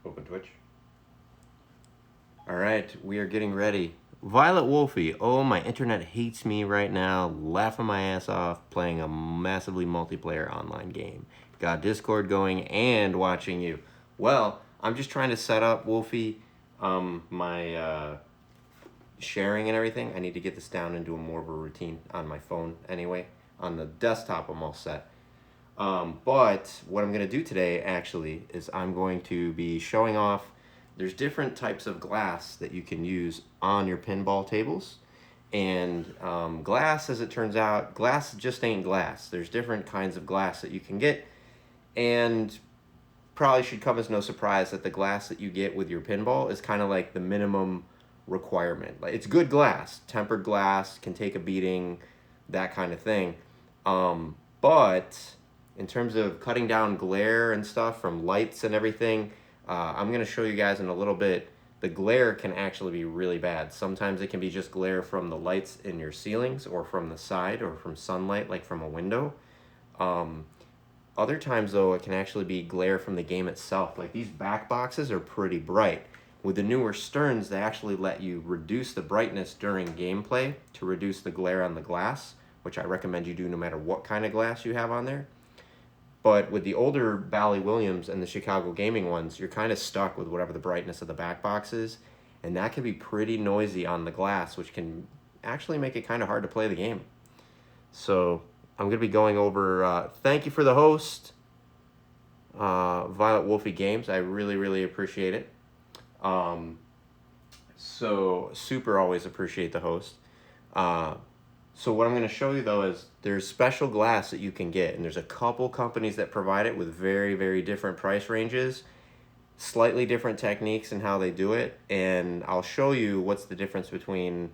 Open Twitch. All right, we are getting ready. Violet Wolfie, oh, my internet hates me right now, laughing my ass off, playing a massively multiplayer online game. Got Discord going and watching you. Well, I'm just trying to set up, Wolfie, my sharing and everything. I need to get this down and do more of a routine on my phone anyway. On the desktop, I'm all set. But what I'm going to do today, actually, is I'm going to be showing off. There's different types of glass that you can use on your pinball tables. And glass, as it turns out, glass just ain't glass. There's different kinds of glass that you can get. And probably should come as no surprise that the glass that you get with your pinball is kind of like the minimum requirement. Like, it's good glass, tempered glass, can take a beating, that kind of thing. But in terms of cutting down glare and stuff from lights and everything, I'm going to show you guys in a little bit. The glare can actually be really bad. Sometimes it can be just glare from the lights in your ceilings or from the side or from sunlight, like from a window. Other times, though, it can actually be glare from the game itself. Like, these back boxes are pretty bright. With the newer Sterns, they actually let you reduce the brightness during gameplay to reduce the glare on the glass, which I recommend you do no matter what kind of glass you have on there. But with the older Bally Williams and the Chicago Gaming ones, you're kind of stuck with whatever the brightness of the back box is, and that can be pretty noisy on the glass, which can actually make it kind of hard to play the game. So I'm going to be going over, thank you for the host, Violet Wolfie Games. I really, really appreciate it. So super always appreciate the host. So what I'm going to show you, though, is there's special glass that you can get, and there's a couple companies that provide it with very, very different price ranges, slightly different techniques in how they do it, and I'll show you what's the difference between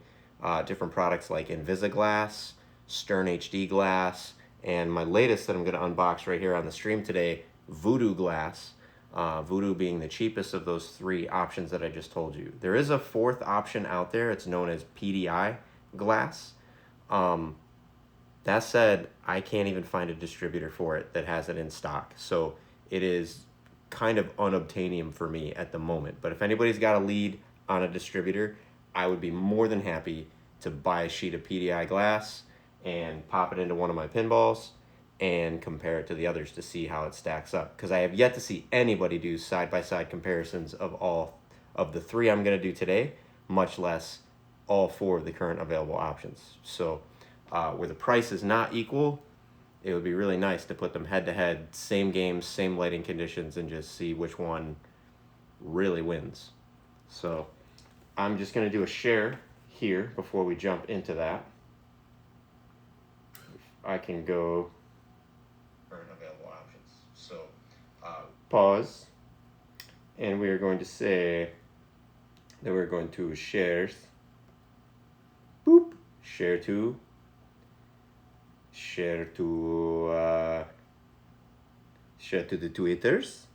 different products like Invisaglass, Stern HD Glass, and my latest that I'm going to unbox right here on the stream today, Voodoo Glass. Voodoo being the cheapest of those three options that I just told you. There is a fourth option out there. It's known as Pdi Glass. That said, I can't even find a distributor for it that has it in stock. So it is kind of unobtainium for me at the moment. But if anybody's got a lead on a distributor, I would be more than happy to buy a sheet of Pdi Glass and pop it into one of my pinballs and compare it to the others to see how it stacks up. Because I have yet to see anybody do side-by-side comparisons of all of the three I'm going to do today, much less all four of the current available options. So where the price is not equal, it would be really nice to put them head-to-head, same games, same lighting conditions, and just see which one really wins. So I'm just going to do a share here before we jump into that. I can go current available options. So pause, and we are going to say that we're going to share. Boop. Share to the Twitters.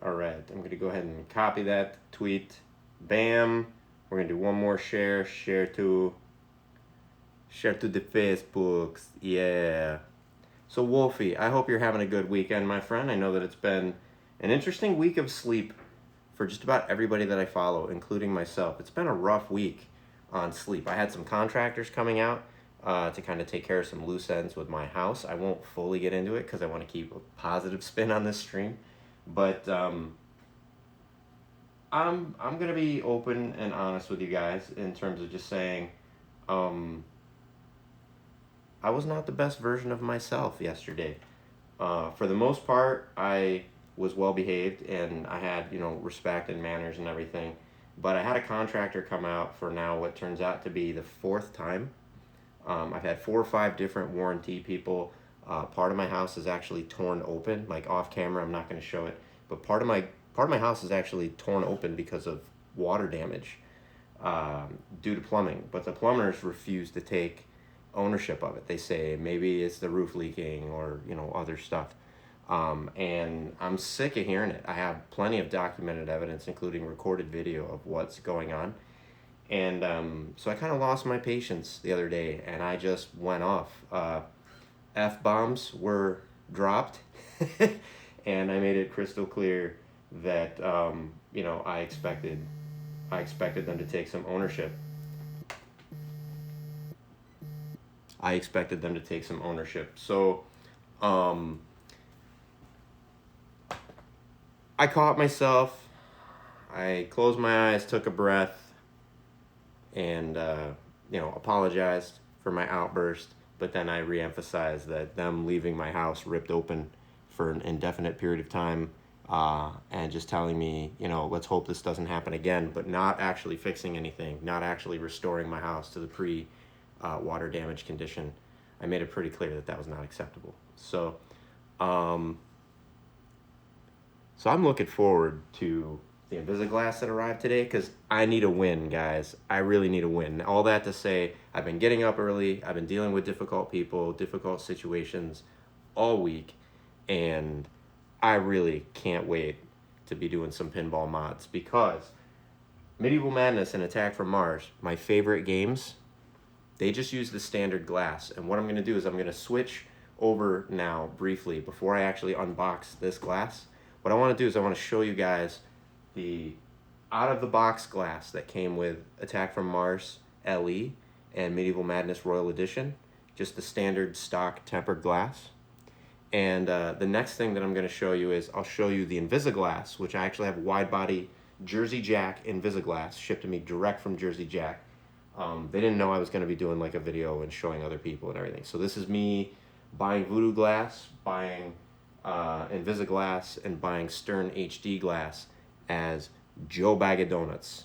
All right, I'm going to go ahead and copy that tweet. Bam. We're going to do one more share. Share to the Facebooks. Yeah. So Wolfie, I hope you're having a good weekend, my friend. I know that it's been an interesting week of sleep for just about everybody that I follow, including myself. It's been a rough week on sleep. I had some contractors coming out to kind of take care of some loose ends with my house. I won't fully get into it because I want to keep a positive spin on this stream. But I'm gonna be open and honest with you guys in terms of just saying I was not the best version of myself yesterday. For the most part, I was well behaved and I had, respect and manners and everything. But I had a contractor come out for now what turns out to be the fourth time. I've had 4 or 5 different warranty people. Part of my house is actually torn open, like off camera. I'm not going to show it, but part of my house is actually torn open because of water damage due to plumbing. But the plumbers refused to take ownership of it. They say maybe it's the roof leaking or, you know, other stuff. And I'm sick of hearing it. I have plenty of documented evidence, including recorded video of what's going on. And so I kind of lost my patience the other day, and I just went off. F-bombs were dropped, and I made it crystal clear that, you know, I expected them to take some ownership. I expected them to take some ownership. So, I caught myself. I closed my eyes, took a breath, and, you know, apologized for my outburst. But then I reemphasized that them leaving my house ripped open for an indefinite period of time, and just telling me, you know, let's hope this doesn't happen again, but not actually fixing anything, not actually restoring my house to the pre-water damage condition. I made it pretty clear that that was not acceptable. So, so I'm looking forward to the Invisaglass that arrived today, because I need a win, guys. I really need a win. All that to say, I've been getting up early. I've been dealing with difficult people, difficult situations all week, and I really can't wait to be doing some pinball mods, because Medieval Madness and Attack from Mars, my favorite games, they just use the standard glass. And what I'm going to do is I'm going to switch over now briefly before I actually unbox this glass. What I want to do is I want to show you guys the out-of-the-box glass that came with Attack from Mars LE and Medieval Madness Royal Edition, just the standard stock tempered glass. And the next thing that I'm going to show you is I'll show you the Invisaglass, which I actually have wide-body Jersey Jack Invisaglass shipped to me direct from Jersey Jack. They didn't know I was going to be doing like a video and showing other people and everything. So this is me buying Voodoo Glass, buying Invisaglass, and buying Stern HD Glass as Joe Bag of Donuts.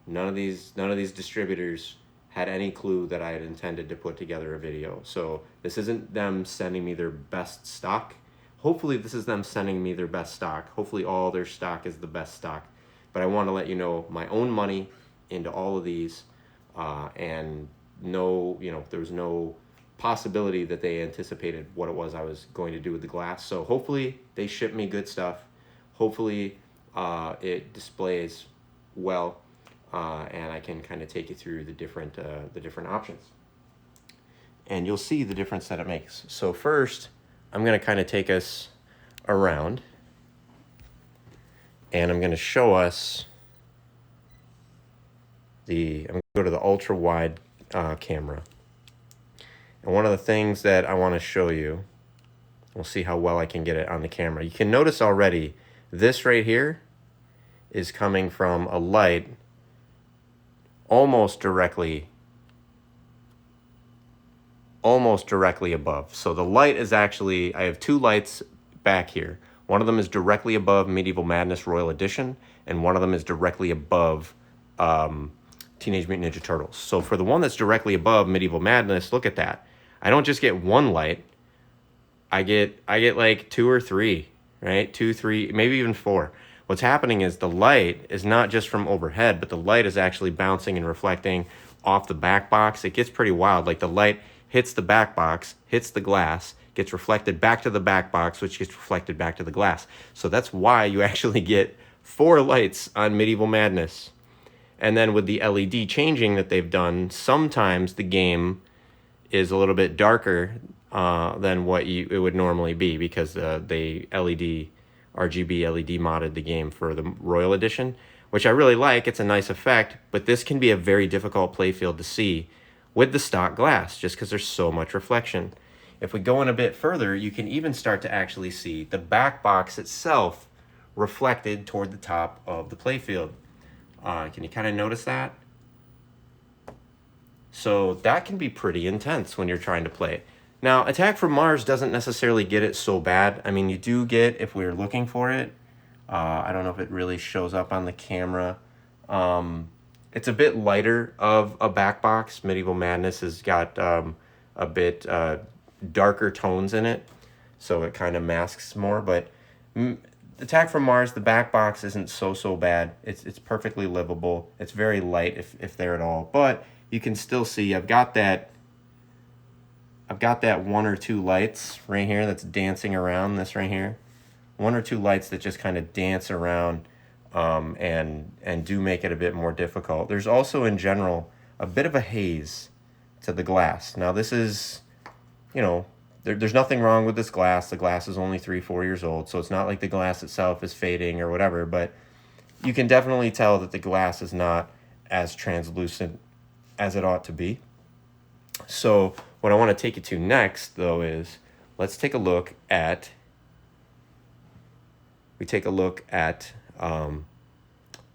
None of these distributors had any clue that I had intended to put together a video. So this isn't them sending me their best stock. Hopefully this is them sending me their best stock. Hopefully all their stock is the best stock. But I want to let you know my own money into all of these, and no, you know, there was no possibility that they anticipated what it was I was going to do with the glass. So hopefully they ship me good stuff. Hopefully it displays well, and I can kind of take you through the different options, and you'll see the difference that it makes. So first, I'm going to kind of take us around, and I'm going to show us I'm going to go to the ultra wide camera. And one of the things that I want to show you, we'll see how well I can get it on the camera. You can notice already, this right here is coming from a light almost directly above. So the light is actually, I have two lights back here. One of them is directly above Medieval Madness Royal Edition, and one of them is directly above Teenage Mutant Ninja Turtles. So for the one that's directly above Medieval Madness, look at that. I don't just get one light. I get like two or three, right? 2, 3, maybe even 4. What's happening is the light is not just from overhead, but the light is actually bouncing and reflecting off the back box. It gets pretty wild. Like the light hits the back box, hits the glass, gets reflected back to the back box, which gets reflected back to the glass. So that's why you actually get 4 lights on Medieval Madness. And then with the LED changing that they've done, sometimes the game is a little bit darker than what it would normally be, because they RGB LED modded the game for the Royal Edition, which I really like. It's a nice effect, but this can be a very difficult playfield to see with the stock glass, just because there's so much reflection. If we go in a bit further, you can even start to actually see the back box itself reflected toward the top of the playfield. Can you kind of notice that? So that can be pretty intense when you're trying to play it. Now, Attack from Mars doesn't necessarily get it so bad. I mean, you do get, if we're looking for it, I don't know if it really shows up on the camera. It's a bit lighter of a back box. Medieval Madness has got a bit darker tones in it, so it kind of masks more. But Attack from Mars, the back box isn't so bad. It's perfectly livable. It's very light, if there at all. But you can still see I've got that I've got that 1 or 2 lights right here that's dancing around this right here. 1 or 2 lights that just kind of dance around and do make it a bit more difficult. There's also, in general, a bit of a haze to the glass. Now this is, you know, there's nothing wrong with this glass. The glass is only 3-4 years old, so it's not like the glass itself is fading or whatever, but you can definitely tell that the glass is not as translucent as it ought to be. So what I want to take you to next, though, is let's take a look at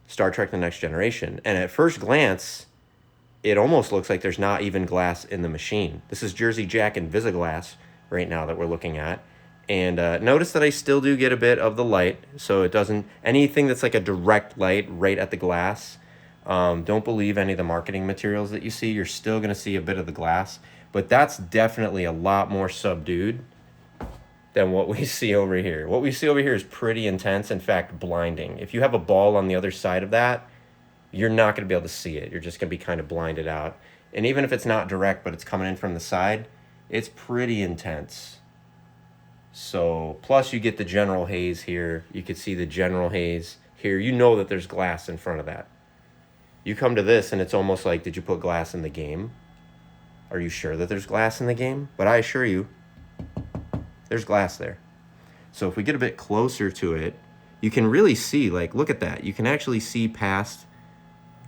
Star Trek The Next Generation. And at first glance, it almost looks like there's not even glass in the machine. This is JJP Invisaglass right now that we're looking at. And notice that I still do get a bit of the light, so it doesn't, anything that's like a direct light right at the glass, don't believe any of the marketing materials that you see. You're still going to see a bit of the glass, but that's definitely a lot more subdued than what we see over here. What we see over here is pretty intense, in fact, blinding. If you have a ball on the other side of that, you're not going to be able to see it. You're just going to be kind of blinded out. And even if it's not direct, but it's coming in from the side, it's pretty intense. So, plus you get the general haze here. You can see the general haze here. You know that there's glass in front of that. You come to this and it's almost like, did you put glass in the game? Are you sure that there's glass in the game? But I assure you, there's glass there. So if we get a bit closer to it, you can really see, like, look at that. You can actually see past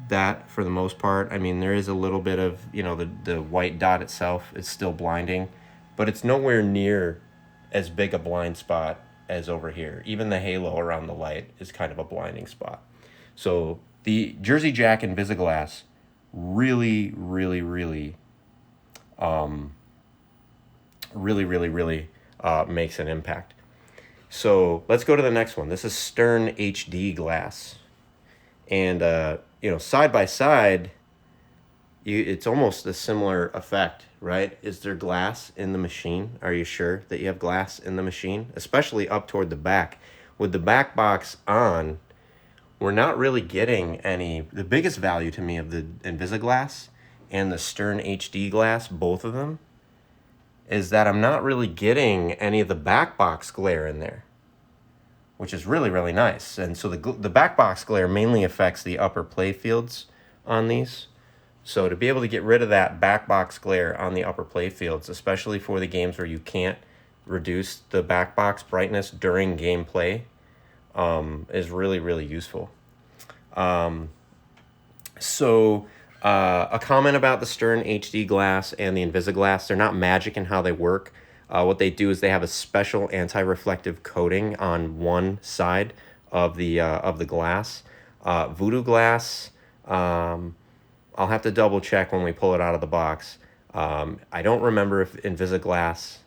that for the most part. I mean, there is a little bit of, you know, the white dot itself is still blinding, but it's nowhere near as big a blind spot as over here. Even the halo around the light is kind of a blinding spot. So the JJP Invisaglass really makes an impact. So let's go to the next one. This is Stern HD glass. And, you know, side by side, it's almost a similar effect, right? Is there glass in the machine? Are you sure that you have glass in the machine? Especially up toward the back. With the back box on, we're not really getting any. The biggest value to me of the Invisaglass and the Stern HD glass, both of them, is that I'm not really getting any of the back box glare in there, which is really nice. And so the back box glare mainly affects the upper play fields on these. So to be able to get rid of that back box glare on the upper play fields, especially for the games where you can't reduce the back box brightness during gameplay, is really useful. A comment about the Stern HD glass and the Invisaglass: they're not magic in how they work. What they do is they have a special anti-reflective coating on one side of the glass. Voodoo Glass, I'll have to double check when we pull it out of the box. I don't remember if Invisaglass,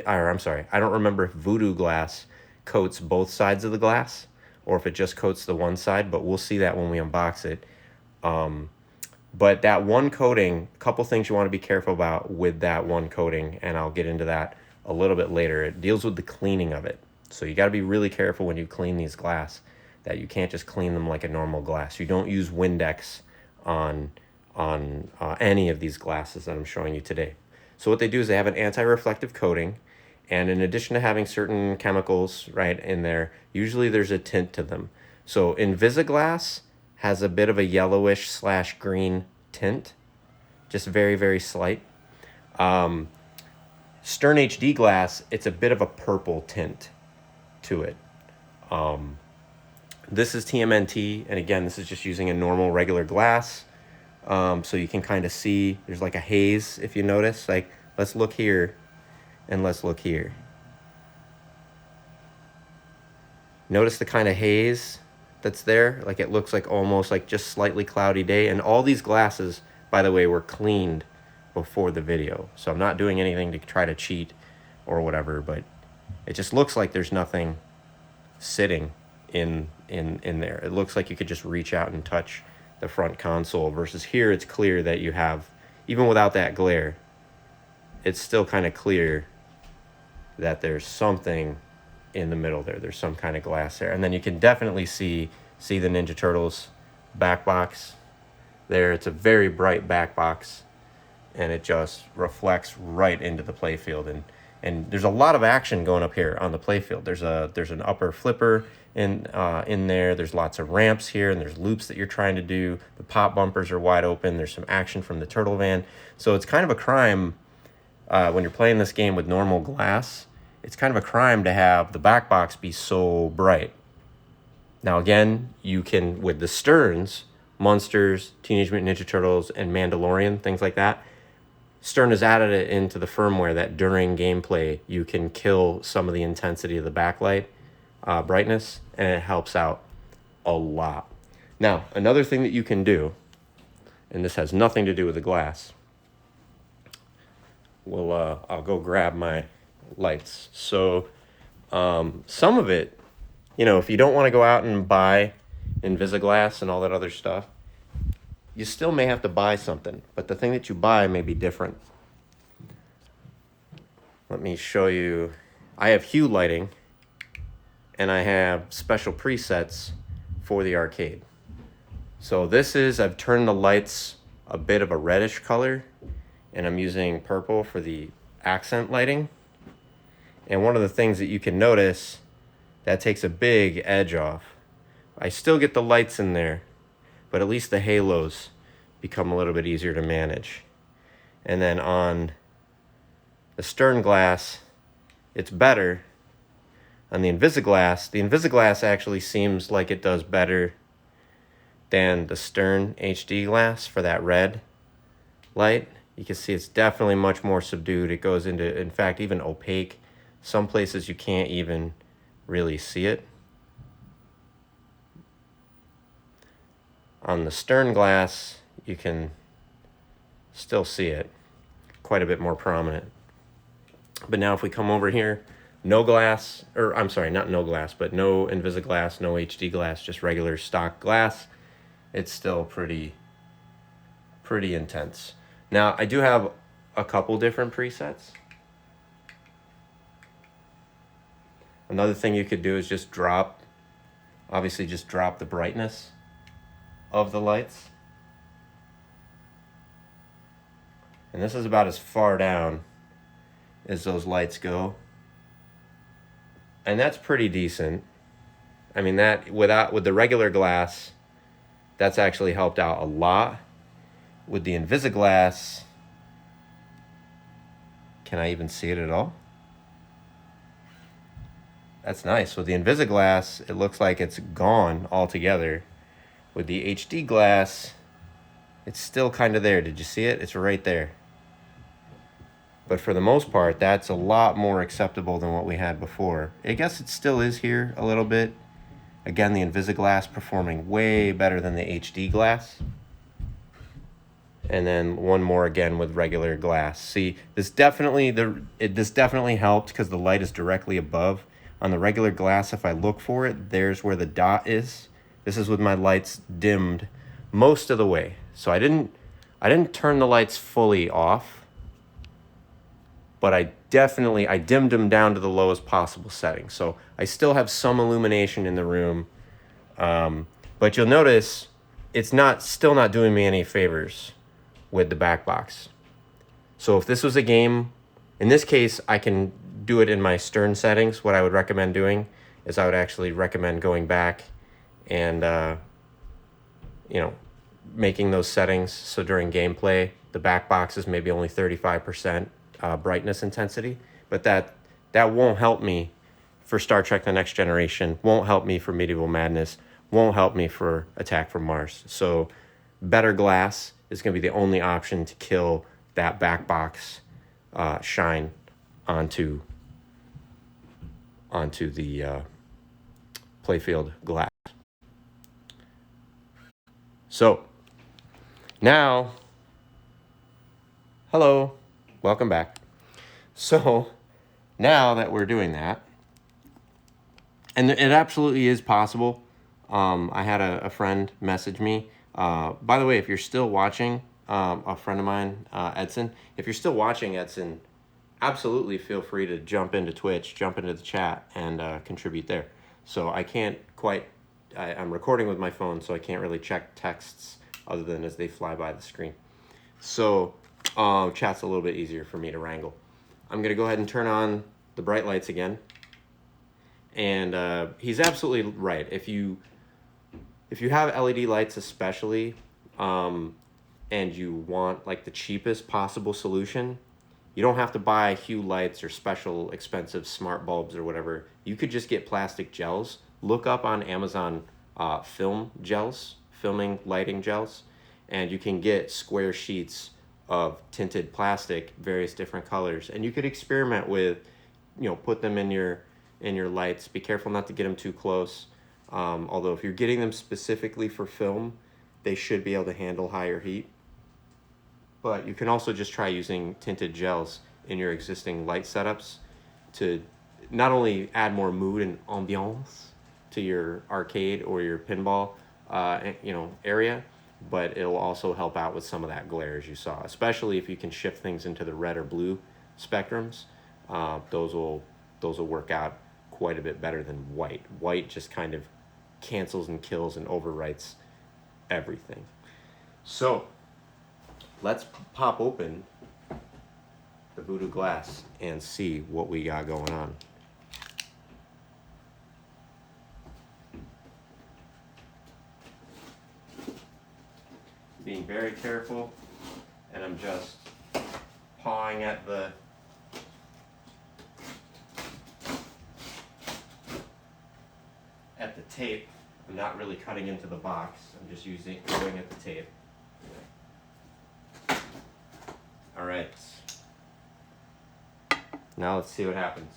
I don't remember if Voodoo Glass coats both sides of the glass or if it just coats the one side, but we'll see that when we unbox it. But that one coating, a couple things you want to be careful about with that one coating, and I'll get into that a little bit later. It deals with the cleaning of it. So you got to be really careful when you clean these glass, that you can't just clean them like a normal glass. You don't use Windex on any of these glasses that I'm showing you today. So what they do is they have an anti-reflective coating, and in addition to having certain chemicals right in there, usually there's a tint to them. So Invisaglass has a bit of a yellowish/green tint, just very slight. Stern HD glass, it's a bit of a purple tint to it. This is TMNT, and again, this is just using a normal regular glass. So you can kind of see there's like a haze, if you notice. Like, let's look here and let's look here. Notice the kind of haze that's there. Like, it looks like almost like just slightly cloudy day. And all these glasses, by the way, were cleaned before the video. So I'm not doing anything to try to cheat or whatever, but it just looks like there's nothing sitting in there. It looks like you could just reach out and touch the front console, versus here it's clear that you have, even without that glare, it's still kind of clear that there's something in the middle there. There's some kind of glass there. And then you can definitely see the Ninja Turtles back box there. It's a very bright back box. and it just reflects right into the playfield. And there's a lot of action going up here on the playfield. There's an upper flipper in there. There's lots of ramps here, and there's loops that you're trying to do. The pop bumpers are wide open. There's some action from the turtle van. So it's kind of a crime when you're playing this game with normal glass. It's kind of a crime to have the back box be so bright. Now again, you can, with the Sterns, Monsters, Teenage Mutant Ninja Turtles, and Mandalorian, things like that, Stern has added it into the firmware that during gameplay you can kill some of the intensity of the backlight brightness, and it helps out a lot. Now, another thing that you can do, and this has nothing to do with the glass, I'll go grab my lights. So some of it, you know, if you don't want to go out and buy Invisaglass and all that other stuff, you still may have to buy something, but the thing that you buy may be different. Let me show you. I have Hue Lighting, and I have special presets for the arcade. So this is, I've turned the lights a bit of a reddish color, and I'm using purple for the accent lighting. And one of the things that you can notice, that takes a big edge off. I still get the lights in there, but at least the halos become a little bit easier to manage. And then on the Stern glass, it's better. On the Invisaglass actually seems like it does better than the Stern HD glass for that red light. You can see it's definitely much more subdued. It goes into, in fact, even opaque. Some places you can't even really see it. On the Stern glass, you can still see it quite a bit more prominent. But now if we come over here, no glass, or I'm sorry, not no glass, but no Invisaglass, no HD glass, just regular stock glass, it's still pretty intense. Now, I do have a couple different presets. Another thing you could do is just drop the brightness of the lights. And this is about as far down as those lights go. And that's pretty decent. I mean, that with the regular glass, that's actually helped out a lot. With the Invisaglass, can I even see it at all? That's nice. With the Invisaglass, it looks like it's gone altogether. With the HD glass, it's still kind of there. Did you see it? It's right there. But for the most part, that's a lot more acceptable than what we had before. I guess it still is here a little bit. Again, the Invisaglass performing way better than the HD glass. And then one more again with regular glass. See, this definitely helped because the light is directly above. On the regular glass, if I look for it, there's where the dot is. This is with my lights dimmed most of the way. So I didn't turn the lights fully off, but I dimmed them down to the lowest possible setting. So I still have some illumination in the room, but you'll notice it's still not doing me any favors with the back box. So if this was a game, in this case, I can do it in my Stern settings. What I would recommend doing is I would actually recommend going back and making those settings so during gameplay the back box is maybe only 35% brightness intensity, but that won't help me for Star Trek The Next Generation, won't help me for Medieval Madness, won't help me for Attack from Mars. So better glass is going to be the only option to kill that back box shine onto the playfield glass. So now, hello, welcome back. So now that we're doing that, and it absolutely is possible. I had a friend message me. By the way, if you're still watching, a friend of mine, Edson, if you're still watching, Edson, absolutely feel free to jump into Twitch, jump into the chat, and contribute there. So I can't quite, I'm recording with my phone, so I can't really check texts other than as they fly by the screen. So chat's a little bit easier for me to wrangle. I'm gonna go ahead and turn on the bright lights again. And he's absolutely right. If you have LED lights especially, and you want like the cheapest possible solution, you don't have to buy Hue lights or special expensive smart bulbs or whatever. You could just get plastic gels. Look up on Amazon filming lighting gels, and you can get square sheets of tinted plastic, various different colors, and you could experiment with, put them in your lights. Be careful not to get them too close. Although if you're getting them specifically for film, they should be able to handle higher heat. But you can also just try using tinted gels in your existing light setups to not only add more mood and ambiance to your arcade or your pinball area, but it'll also help out with some of that glare, as you saw, especially if you can shift things into the red or blue spectrums. Those will work out quite a bit better than white. White just kind of cancels and kills and overwrites everything. So let's pop open the Voodoo Glass and see what we got going on. Being very careful, and I'm just pawing at the tape. I'm not really cutting into the box. I'm just going at the tape. All right. Now let's see what happens.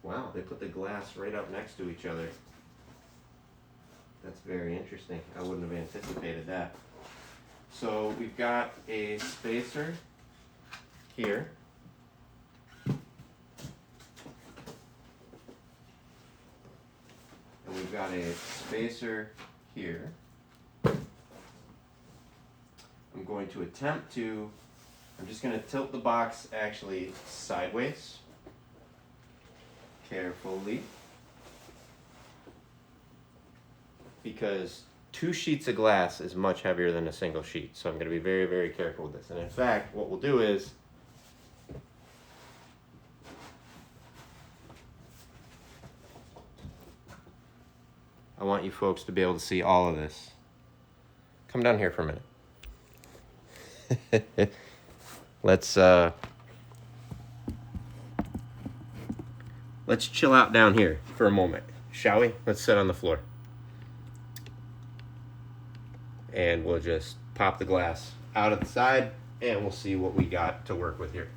Wow, they put the glass right up next to each other. That's very interesting. I wouldn't have anticipated that. So we've got a spacer here. And we've got a spacer here. I'm going to I'm just going to tilt the box actually sideways. Carefully. Because 2 sheets of glass is much heavier than a single sheet. So I'm going to be very, very careful with this. And in fact, what we'll do is I want you folks to be able to see all of this. Come down here for a minute. Let's chill out down here for a moment, shall we? Let's sit on the floor. And we'll just pop the glass out of the side, and we'll see what we got to work with here.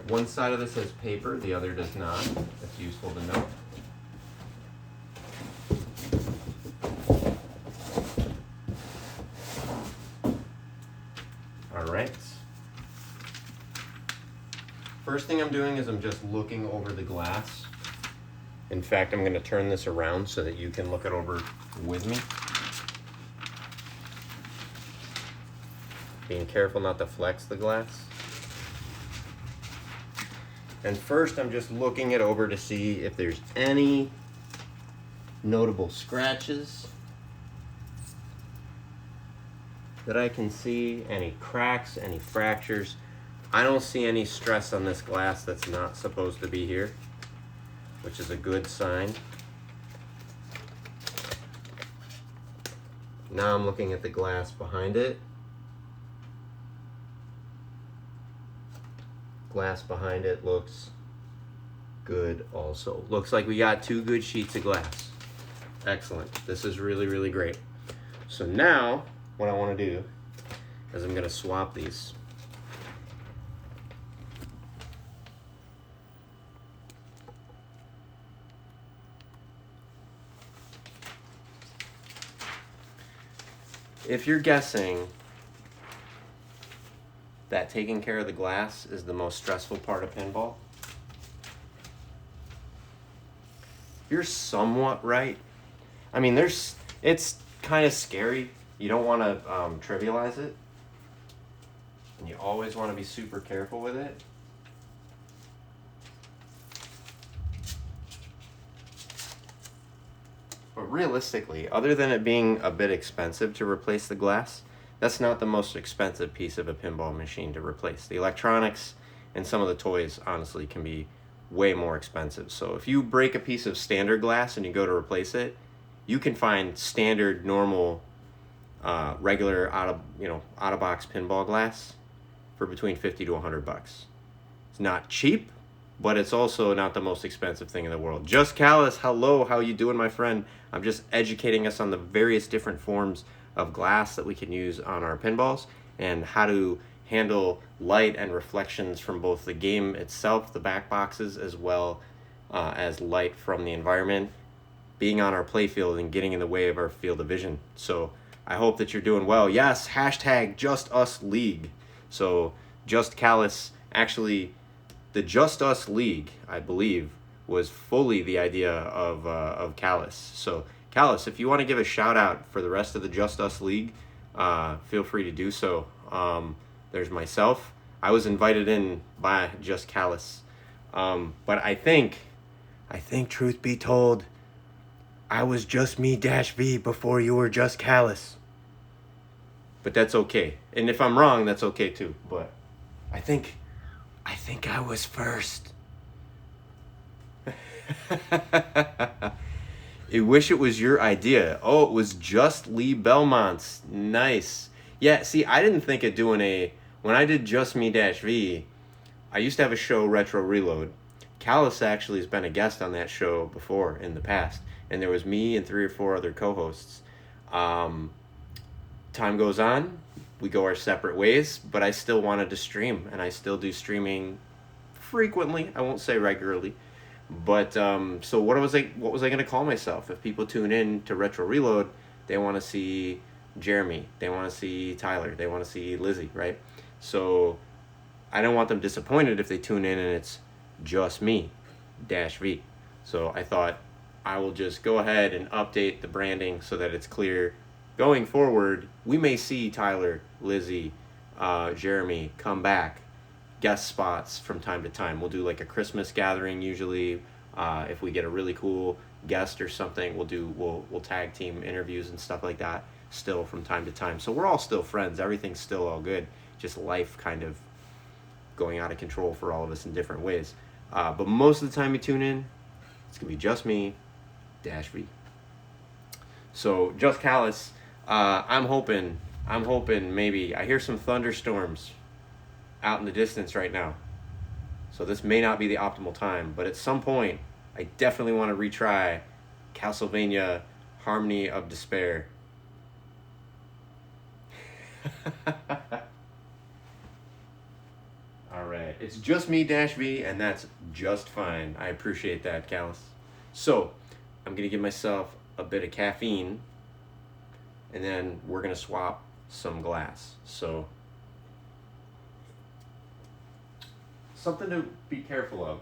One side of this has paper, the other does not. That's useful to know. All right. First thing I'm doing is I'm just looking over the glass. In fact, I'm going to turn this around so that you can look it over with me. Being careful not to flex the glass. And first, I'm just looking it over to see if there's any notable scratches that I can see, any cracks, any fractures. I don't see any stress on this glass that's not supposed to be here, which is a good sign. Now I'm looking at the glass behind it. Glass behind it looks good also. Looks like we got 2 good sheets of glass. Excellent. This is really, really great. So now what I want to do is I'm going to swap these. If you're guessing that taking care of the glass is the most stressful part of pinball, you're somewhat right. I mean, it's kind of scary. You don't want to trivialize it. And you always want to be super careful with it. But realistically, other than it being a bit expensive to replace the glass, that's not the most expensive piece of a pinball machine to replace. The electronics and some of the toys, honestly, can be way more expensive. So if you break a piece of standard glass and you go to replace it, you can find standard, normal, regular out of box pinball glass for between $50 to $100. It's not cheap, but it's also not the most expensive thing in the world. Just Callus, hello, how you doing, my friend? I'm just educating us on the various different forms of glass that we can use on our pinballs and how to handle light and reflections from both the game itself, the back boxes, as well as light from the environment being on our playfield and getting in the way of our field of vision. So I hope that you're doing well. Yes, hashtag Just Us League. So Just Callus, actually, the Just Us League, I believe, was fully the idea of Callus. So Callus, if you want to give a shout out for the rest of the Just Us League, feel free to do so. There's myself. I was invited in by Just Callus. But I think, truth be told, I was just me dash V before you were Just Callus. But that's okay. And if I'm wrong, that's okay too. But I think I was first. I wish it was your idea. Oh, it was just Lee Belmont's. Nice. Yeah, see, I didn't think of doing when I did Just Me Dash V, I used to have a show, Retro Reload. Callus actually has been a guest on that show before in the past. And there was me and 3 or 4 other co-hosts. Time goes on, we go our separate ways, but I still wanted to stream, and I still do streaming frequently. I won't say regularly. But so what was I going to call myself? If people tune in to Retro Reload, they want to see Jeremy, they want to see Tyler, they want to see Lizzie, right? So I don't want them disappointed if they tune in and it's just me, Dash V. So I thought I will just go ahead and update the branding so that it's clear. Going forward, we may see Tyler, Lizzie, Jeremy come back, guest spots from time to time. We'll do like a Christmas gathering usually. If we get a really cool guest or something, we'll tag team interviews and stuff like that still from time to time. So we're all still friends. Everything's still all good. Just life kind of going out of control for all of us in different ways. But most of the time you tune in, it's gonna be just me, Dash V. So Just Callus, I'm hoping maybe I hear some thunderstorms out in the distance right now. So this may not be the optimal time, but at some point I definitely want to retry Castlevania Harmony of Despair. All right, it's just me, Dash V, and that's just fine. I appreciate that, Callus. So I'm gonna give myself a bit of caffeine, and then we're gonna swap some glass. So something to be careful of.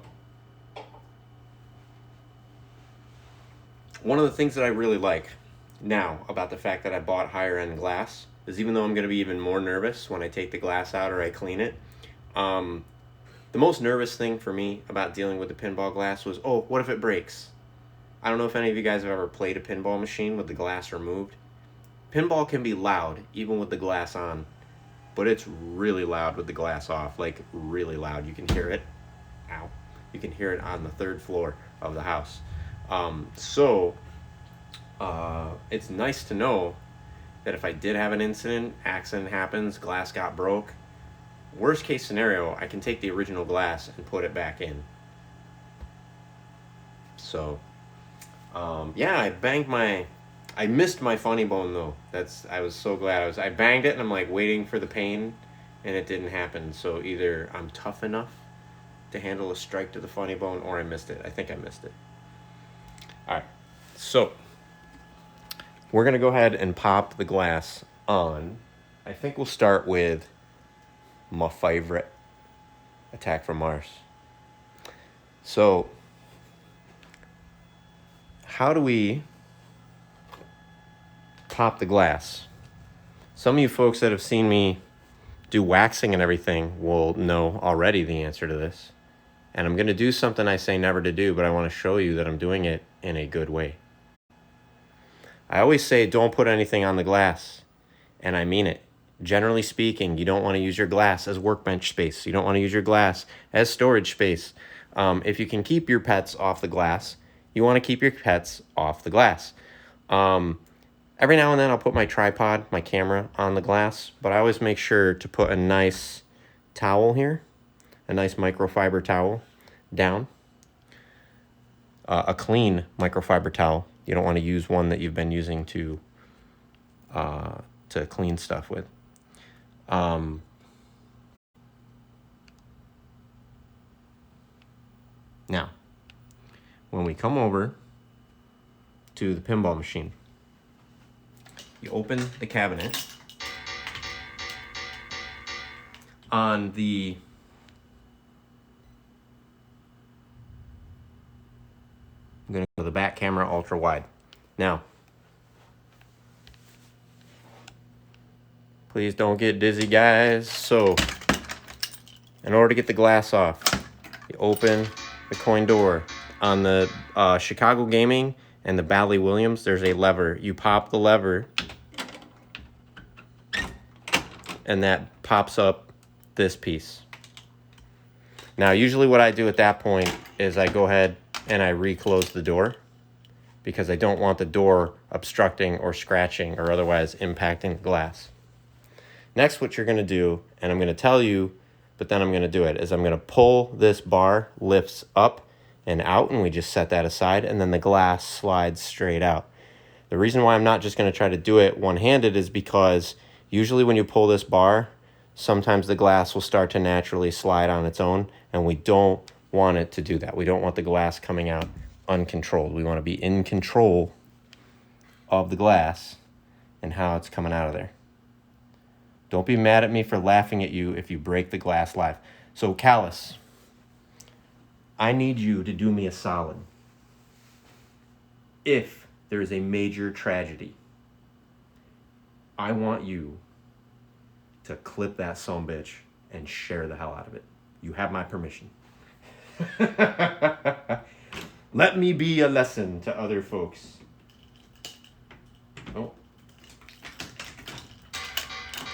One of the things that I really like now about the fact that I bought higher end glass is, even though I'm going to be even more nervous when I take the glass out or I clean it, the most nervous thing for me about dealing with the pinball glass was, oh, what if it breaks? I don't know if any of you guys have ever played a pinball machine with the glass removed. Pinball can be loud even with the glass on, but it's really loud with the glass off, like really loud. You can hear it. Ow. You can hear it on the 3rd floor of the house. So it's nice to know that if I did have an incident, accident happens, glass got broke, worst case scenario, I can take the original glass and put it back in. So, yeah, I missed my funny bone though. I was so glad. I banged it and I'm like waiting for the pain, and it didn't happen. So either I'm tough enough to handle a strike to the funny bone, or I missed it. I think I missed it. All right, so we're gonna go ahead and pop the glass on. I think we'll start with my favorite, Attack from Mars. So how do we pop the glass? Some of you folks that have seen me do waxing and everything will know already the answer to this. And I'm going to do something I say never to do, but I want to show you that I'm doing it in a good way. I always say don't put anything on the glass, and I mean it. Generally speaking, you don't want to use your glass as workbench space. You don't want to use your glass as storage space. If you can keep your pets off the glass, you want to keep your pets off the glass. Every now and then I'll put my tripod, my camera, on the glass, but I always make sure to put a nice towel here, a nice microfiber towel down, a clean microfiber towel. You don't want to use one that you've been using to clean stuff with. Now, when we come over to the pinball machine, you open the cabinet. On the I'm going to go to the back camera ultra wide. Now, please don't get dizzy, guys. So, in order to get the glass off, you open the coin door. On the Chicago Gaming and the Bally Williams, there's a lever. You pop the lever, and that pops up this piece. Now, usually what I do at that point is I go ahead and I reclose the door because I don't want the door obstructing or scratching or otherwise impacting the glass. Next, what you're going to do, and I'm going to tell you, but then I'm going to do it, is I'm going to pull this bar, lifts up and out, and we just set that aside, and then the glass slides straight out. The reason why I'm not just going to try to do it one-handed is because usually when you pull this bar, sometimes the glass will start to naturally slide on its own, and we don't want it to do that. We don't want the glass coming out uncontrolled. We want to be in control of the glass and how it's coming out of there. Don't be mad at me for laughing at you if you break the glass live. So, Callus, I need you to do me a solid. If there is a major tragedy, I want you to clip that sumbitch and share the hell out of it. You have my permission. Let me be a lesson to other folks. Oh.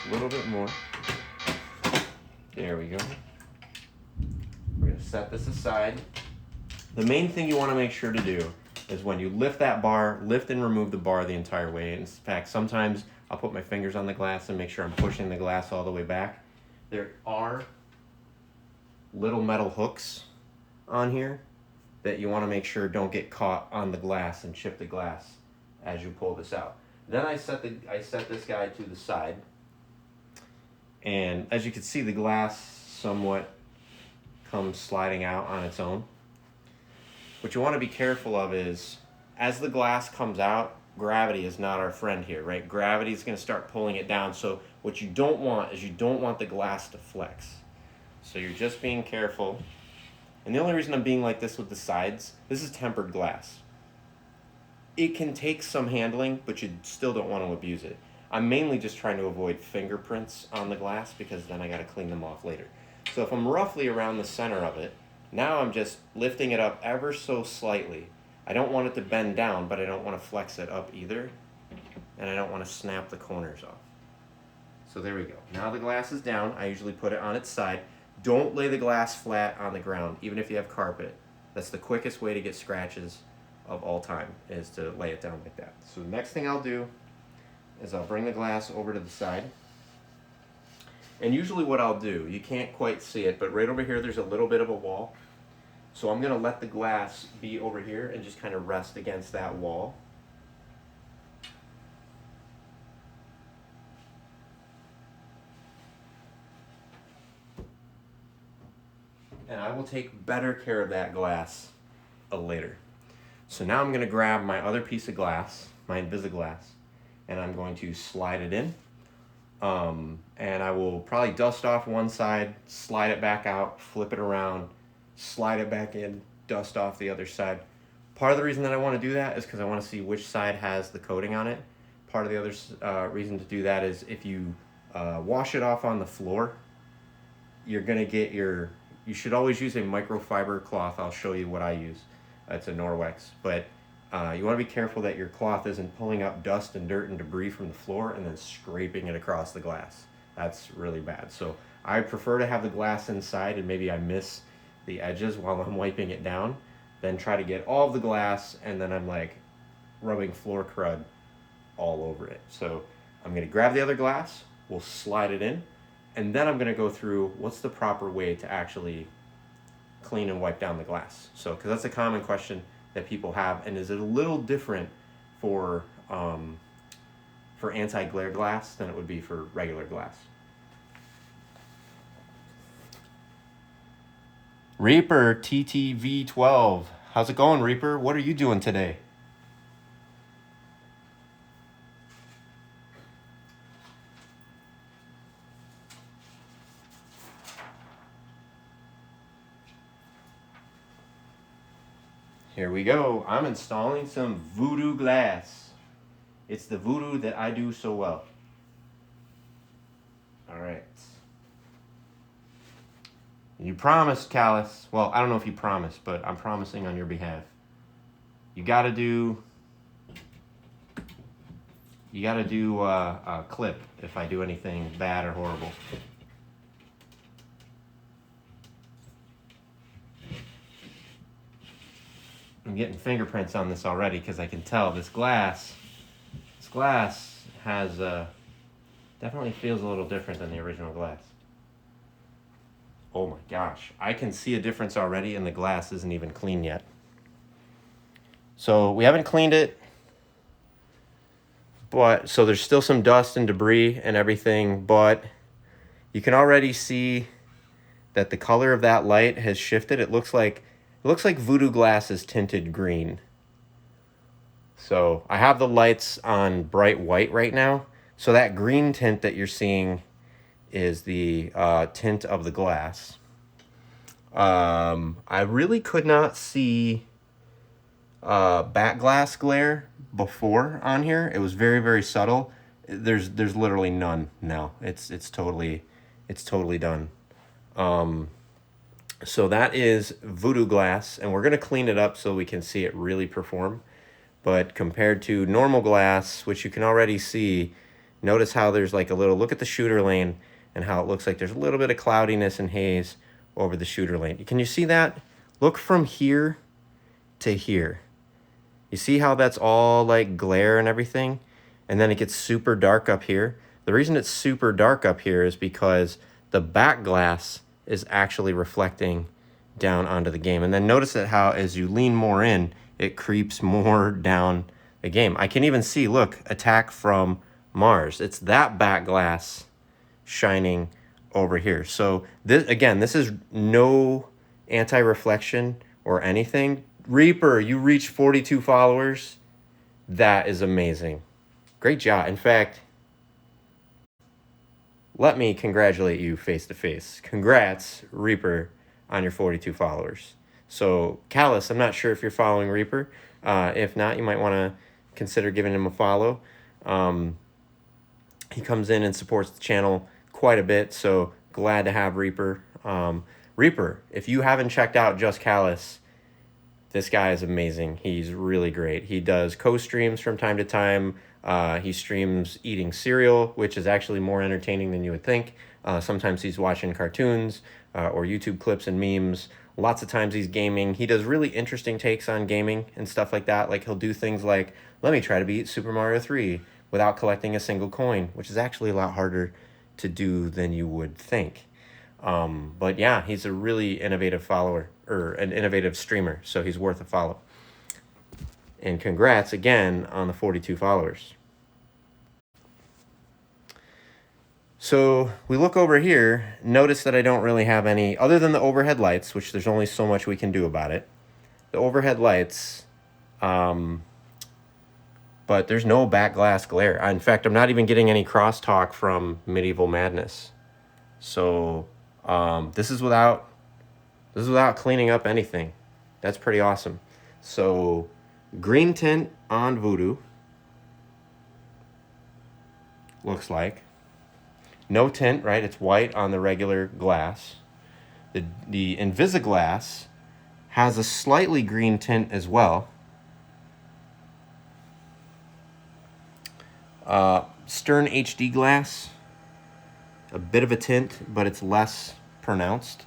A little bit more. There we go. We're going to set this aside. The main thing you want to make sure to do is when you lift that bar, lift and remove the bar the entire way. In fact, sometimes I'll put my fingers on the glass and make sure I'm pushing the glass all the way back. There are little metal hooks on here that you want to make sure don't get caught on the glass and chip the glass as you pull this out. Then I set this guy to the side, and as you can see, the glass somewhat comes sliding out on its own. What you want to be careful of is, as the glass comes out, gravity is not our friend here, right? Gravity is going to start pulling it down. So what you don't want is you don't want the glass to flex. So you're just being careful. And the only reason I'm being like this with the sides, this is tempered glass. It can take some handling, but you still don't want to abuse it. I'm mainly just trying to avoid fingerprints on the glass because then I got to clean them off later. So if I'm roughly around the center of it, now I'm just lifting it up ever so slightly. I don't want it to bend down, but I don't want to flex it up either. And I don't want to snap the corners off. So there we go. Now the glass is down. I usually put it on its side. Don't lay the glass flat on the ground, even if you have carpet. That's the quickest way to get scratches of all time, is to lay it down like that. So the next thing I'll do is I'll bring the glass over to the side. And usually what I'll do, you can't quite see it, but right over here there's a little bit of a wall. So I'm going to let the glass be over here and just kind of rest against that wall. And I will take better care of that glass later. So now I'm going to grab my other piece of glass, my Invisaglass, and I'm going to slide it in. And I will probably dust off one side, slide it back out, flip it around, slide it back in, dust off the other side. Part of the reason that I want to do that is because I want to see which side has the coating on it. Part of the other reason to do that is if you wash it off on the floor, you're going to get you should always use a microfiber cloth. I'll show you what I use. It's a Norwex. But you want to be careful that your cloth isn't pulling up dust and dirt and debris from the floor and then scraping it across the glass. That's really bad. So I prefer to have the glass inside, and maybe I miss the edges while I'm wiping it down, then try to get all of the glass, and then I'm like rubbing floor crud all over it. So I'm going to grab the other glass, we'll slide it in, and then I'm going to go through what's the proper way to actually clean and wipe down the glass. So, because that's a common question that people have, and is it a little different for anti-glare glass than it would be for regular glass. Reaper TTV12. How's it going, Reaper? What are you doing today? Here we go. I'm installing some Voodoo Glass. It's the voodoo that I do so well. All right. You promised, Callus. Well, I don't know if you promised, but I'm promising on your behalf. You gotta do a clip if I do anything bad or horrible. I'm getting fingerprints on this already because I can tell this glass has definitely feels a little different than the original glass. Oh my gosh, I can see a difference already, and the glass isn't even clean yet. So we haven't cleaned it, but so there's still some dust and debris and everything, but you can already see that the color of that light has shifted. It looks like Voodoo Glass is tinted green. So I have the lights on bright white right now. So that green tint that you're seeing is the tint of the glass. I really could not see back glass glare before on here. It was very, very subtle. There's literally none now. It's totally done. So that is Voodoo Glass, and we're going to clean it up so we can see it really perform. But compared to normal glass, which you can already see, notice how there's like a little, look at the shooter lane and how it looks like there's a little bit of cloudiness and haze over the shooter lane. Can you see that? Look from here to here. You see how that's all like glare and everything? And then it gets super dark up here. The reason it's super dark up here is because the back glass is actually reflecting down onto the game. And then notice that how as you lean more in, it creeps more down the game. I can even see, look, Attack from Mars. It's that back glass shining over here. So this, again, this is no anti-reflection or anything. Reaper, you reached 42 followers. That is amazing. Great job. In fact, let me congratulate you face to face. Congrats, Reaper, on your 42 followers. So, Callus, I'm not sure if you're following Reaper. If not, you might want to consider giving him a follow. He comes in and supports the channel quite a bit, so glad to have Reaper. Reaper, if you haven't checked out Just Callus, this guy is amazing. He's really great. He does co-streams from time to time. He streams eating cereal, which is actually more entertaining than you would think. Sometimes he's watching cartoons or YouTube clips and memes. Lots of times he's gaming. He does really interesting takes on gaming and stuff like that. Like he'll do things like, let me try to beat Super Mario 3 without collecting a single coin, which is actually a lot harder to do than you would think. But yeah, he's a really innovative follower, or an innovative streamer, so he's worth a follow. And congrats again on the 42 followers. So we look over here, notice that I don't really have any, other than the overhead lights, which there's only so much we can do about it. The overhead lights, but there's no back glass glare. In fact, I'm not even getting any crosstalk from Medieval Madness. So this is without cleaning up anything. That's pretty awesome. So green tint on Voodoo. Looks like. No tint, right? It's white on the regular glass. The Invisaglass has a slightly green tint as well. Stern HD glass, a bit of a tint, but it's less pronounced.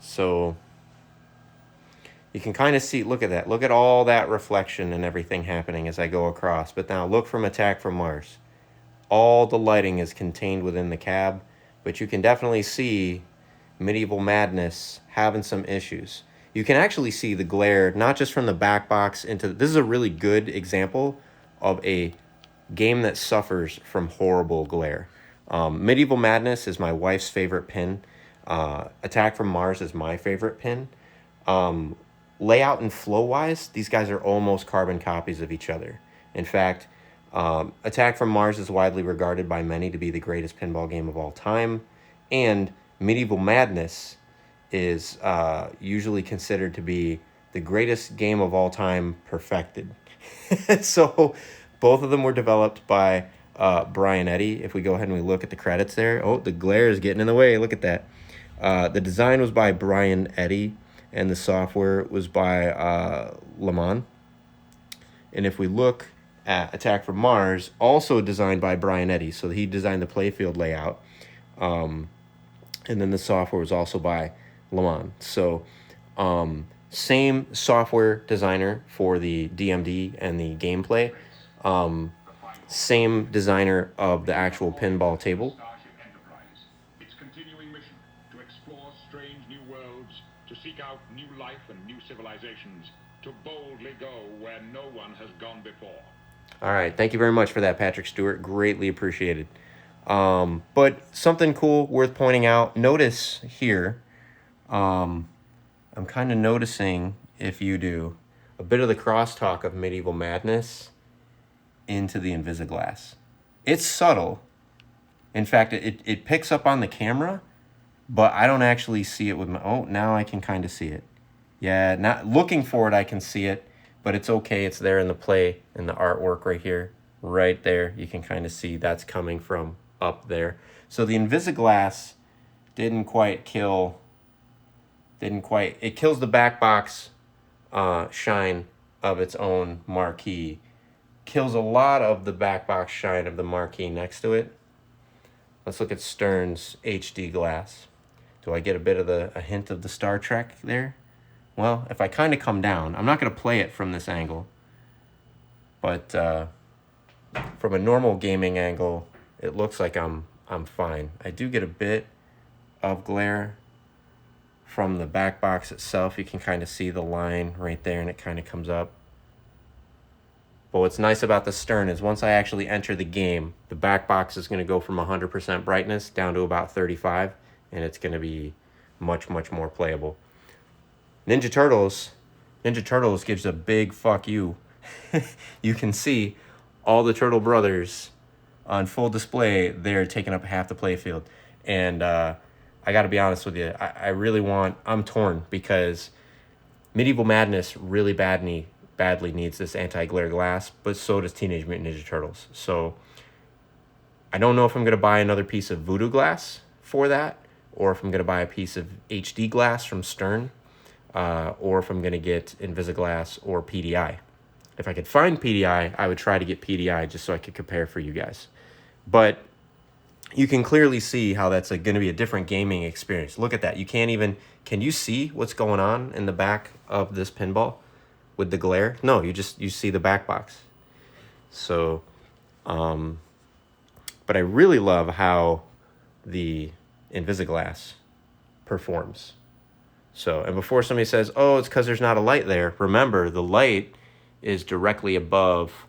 So you can kind of see, look at that. Look at all that reflection and everything happening as I go across. But now look from Attack from Mars. All the lighting is contained within the cab, but you can definitely see Medieval Madness having some issues. You can actually see the glare, not just from the back box into... This is a really good example of a game that suffers from horrible glare. Medieval Madness is my wife's favorite pin. Attack from Mars is my favorite pin. Layout and flow-wise, these guys are almost carbon copies of each other. In fact, Attack from Mars is widely regarded by many to be the greatest pinball game of all time, and Medieval Madness is usually considered to be the greatest game of all time perfected. So both of them were developed by Brian Eddy. If we go ahead and we look at the credits there, oh, the glare is getting in the way. Look at that. The design was by Brian Eddy, and the software was by Lamont. And if we look at Attack from Mars, also designed by Brian Eddy, so he designed the playfield layout. And then the software was also by Lamont. So same software designer for the DMD and the gameplay. Same designer of the actual pinball table. Its continuing mission to explore strange new worlds, to seek out new life and new civilizations, to boldly go where no one has gone before. All right, thank you very much for that, Patrick Stewart. Greatly appreciated. But something cool worth pointing out. Notice here, I'm kind of noticing, if you do, a bit of the crosstalk of Medieval Madness into the Invisaglass. It's subtle. In fact, it picks up on the camera, but I don't actually see it with my... Oh, now I can kind of see it. Yeah, not looking for it, I can see it, but it's okay. It's there in the play, in the artwork right here. Right there, you can kind of see that's coming from up there. So the Invisaglass didn't quite kill... It kills the back box shine of its own marquee. Kills a lot of the back box shine of the marquee next to it. Let's look at Stern's HD glass. Do I get a bit of a hint of the Star Trek there? Well, if I kind of come down, I'm not going to play it from this angle, but from a normal gaming angle, it looks like I'm fine. I do get a bit of glare from the back box itself. You can kind of see the line right there, and it kind of comes up. But what's nice about the Stern is once I actually enter the game, the back box is going to go from 100% brightness down to about 35, and it's going to be much, much more playable. Ninja Turtles gives a big fuck you. You can see all the Turtle Brothers on full display there, taking up half the playfield. And I got to be honest with you, I'm torn because Medieval Madness really badly needs this anti-glare glass, but so does Teenage Mutant Ninja Turtles. So I don't know if I'm going to buy another piece of Voodoo Glass for that, or if I'm going to buy a piece of HD glass from Stern, or if I'm going to get Invisaglass or PDI. If I could find PDI, I would try to get PDI just so I could compare for you guys. But you can clearly see how that's going to be a different gaming experience. Look at that. Can you see what's going on in the back of this pinball with the glare? No, you see the back box. So, but I really love how the Invisaglass performs. So, and before somebody says, oh, it's because there's not a light there, remember, the light is directly above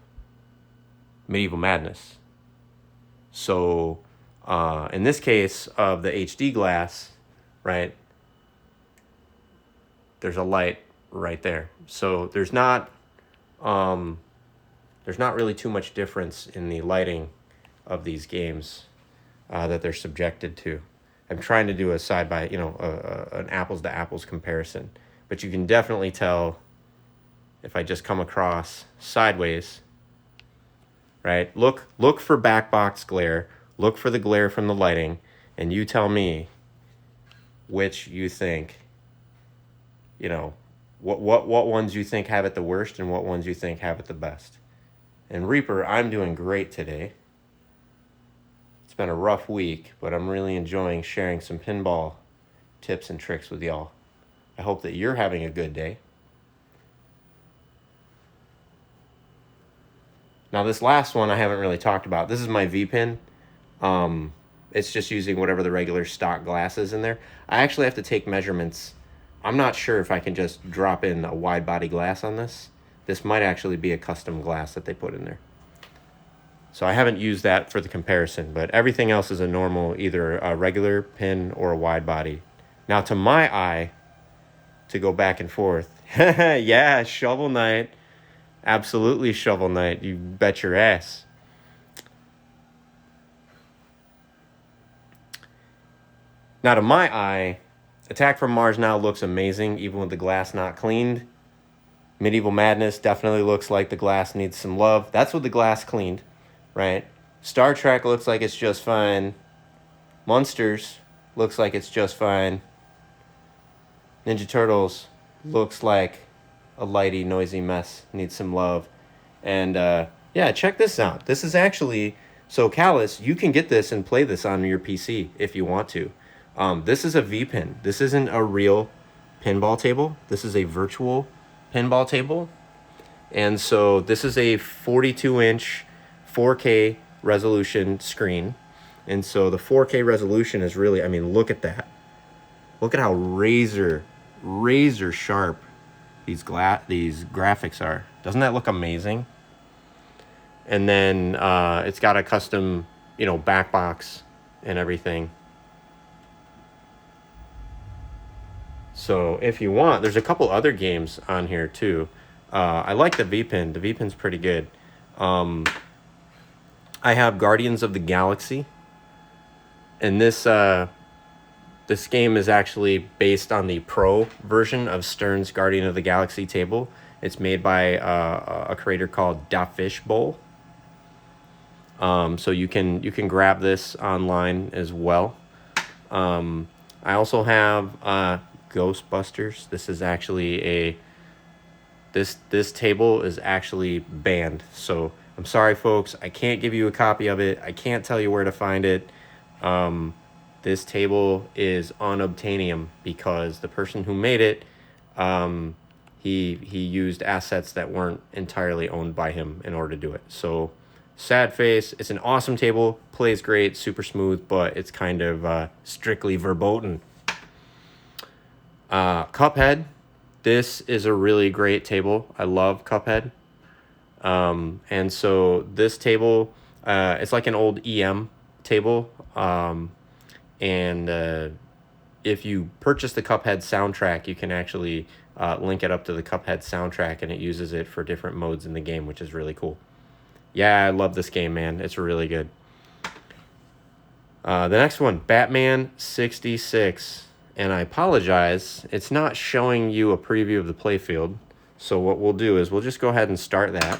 Medieval Madness. So, in this case of the HD glass, right, there's a light right there. So there's not really too much difference in the lighting of these games that they're subjected to. I'm trying to do a side by, an apples to apples comparison. But you can definitely tell if I just come across sideways, right? Look for back box glare. Look for the glare from the lighting, and you tell me which you think, what ones you think have it the worst and what ones you think have it the best. And Reaper, I'm doing great today. It's been a rough week, but I'm really enjoying sharing some pinball tips and tricks with y'all. I hope that you're having a good day. Now this last one I haven't really talked about. This is my V-pin. It's just using whatever the regular stock glass is in there. I actually have to take measurements. I'm not sure if I can just drop in a wide body glass on this. This might actually be a custom glass that they put in there. So I haven't used that for the comparison, but everything else is a normal, either a regular pin or a wide body. Now to my eye, to go back and forth, yeah, Shovel Knight. Absolutely Shovel Knight, you bet your ass. Now to my eye, Attack from Mars now looks amazing, even with the glass not cleaned. Medieval Madness definitely looks like the glass needs some love. That's with the glass cleaned, right? Star Trek looks like it's just fine. Monsters looks like it's just fine. Ninja Turtles looks like a lighty, noisy mess, needs some love. And yeah, check this out. This is actually, so Callus, you can get this and play this on your PC if you want to. This is a V-pin. This isn't a real pinball table. This is a virtual pinball table. And so this is a 42-inch 4K resolution screen. And so the 4K resolution is really, I mean, look at that. Look at how razor sharp these graphics are. Doesn't that look amazing? And then it's got a custom, back box and everything. So if you want, there's a couple other games on here too. I like the V-pin. The V-pin's pretty good. I have Guardians of the Galaxy. And this game is actually based on the Pro version of Stern's Guardian of the Galaxy table. It's made by a creator called Da Fish Bowl. So you can grab this online as well. I also have Ghostbusters. This is actually this table is actually banned. So I'm sorry, folks. I can't give you a copy of it. I can't tell you where to find it. This table is unobtainium because the person who made it, he used assets that weren't entirely owned by him in order to do it. So sad face. It's an awesome table, plays great, super smooth, but it's kind of strictly verboten. Cuphead. This is a really great table. I love Cuphead. And so this table, it's like an old EM table. And if you purchase the Cuphead soundtrack, you can actually link it up to the Cuphead soundtrack, and it uses it for different modes in the game, which is really cool. Yeah, I love this game, man. It's really good. The next one, Batman 66. And I apologize, it's not showing you a preview of the playfield. So what we'll do is we'll just go ahead and start that.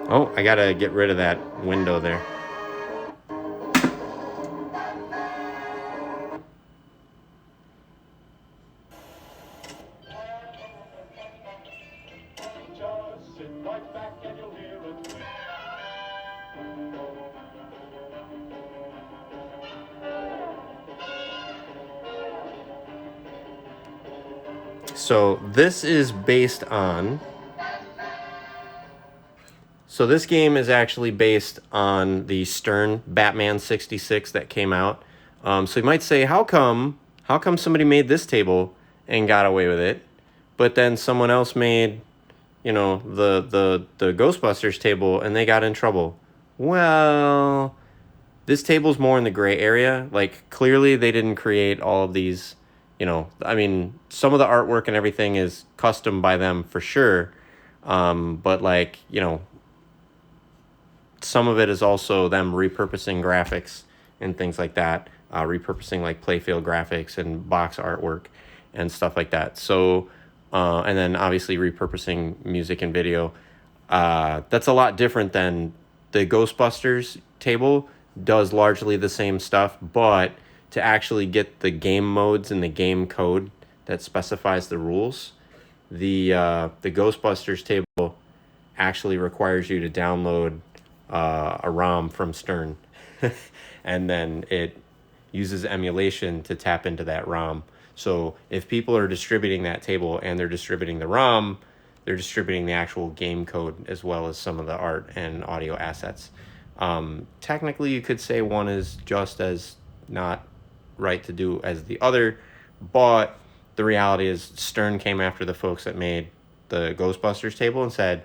Oh, I gotta get rid of that window there. So this is based on... So this game is actually based on the Stern Batman 66 that came out. So you might say, how come somebody made this table and got away with it, but then someone else made, the Ghostbusters table and they got in trouble? Well, this table's more in the gray area. Like, clearly they didn't create all of these, you know, I mean, some of the artwork and everything is custom by them for sure. But like, you know, some of it is also them repurposing graphics and things like that, repurposing like playfield graphics and box artwork and stuff like that. So, and then obviously repurposing music and video. That's a lot different than the Ghostbusters table does largely the same stuff, but to actually get the game modes and the game code that specifies the rules, the Ghostbusters table actually requires you to download a ROM from Stern, and then it uses emulation to tap into that ROM. So if people are distributing that table and they're distributing the ROM, they're distributing the actual game code as well as some of the art and audio assets. Technically, you could say one is just as not right to do as the other, but the reality is Stern came after the folks that made the Ghostbusters table and said,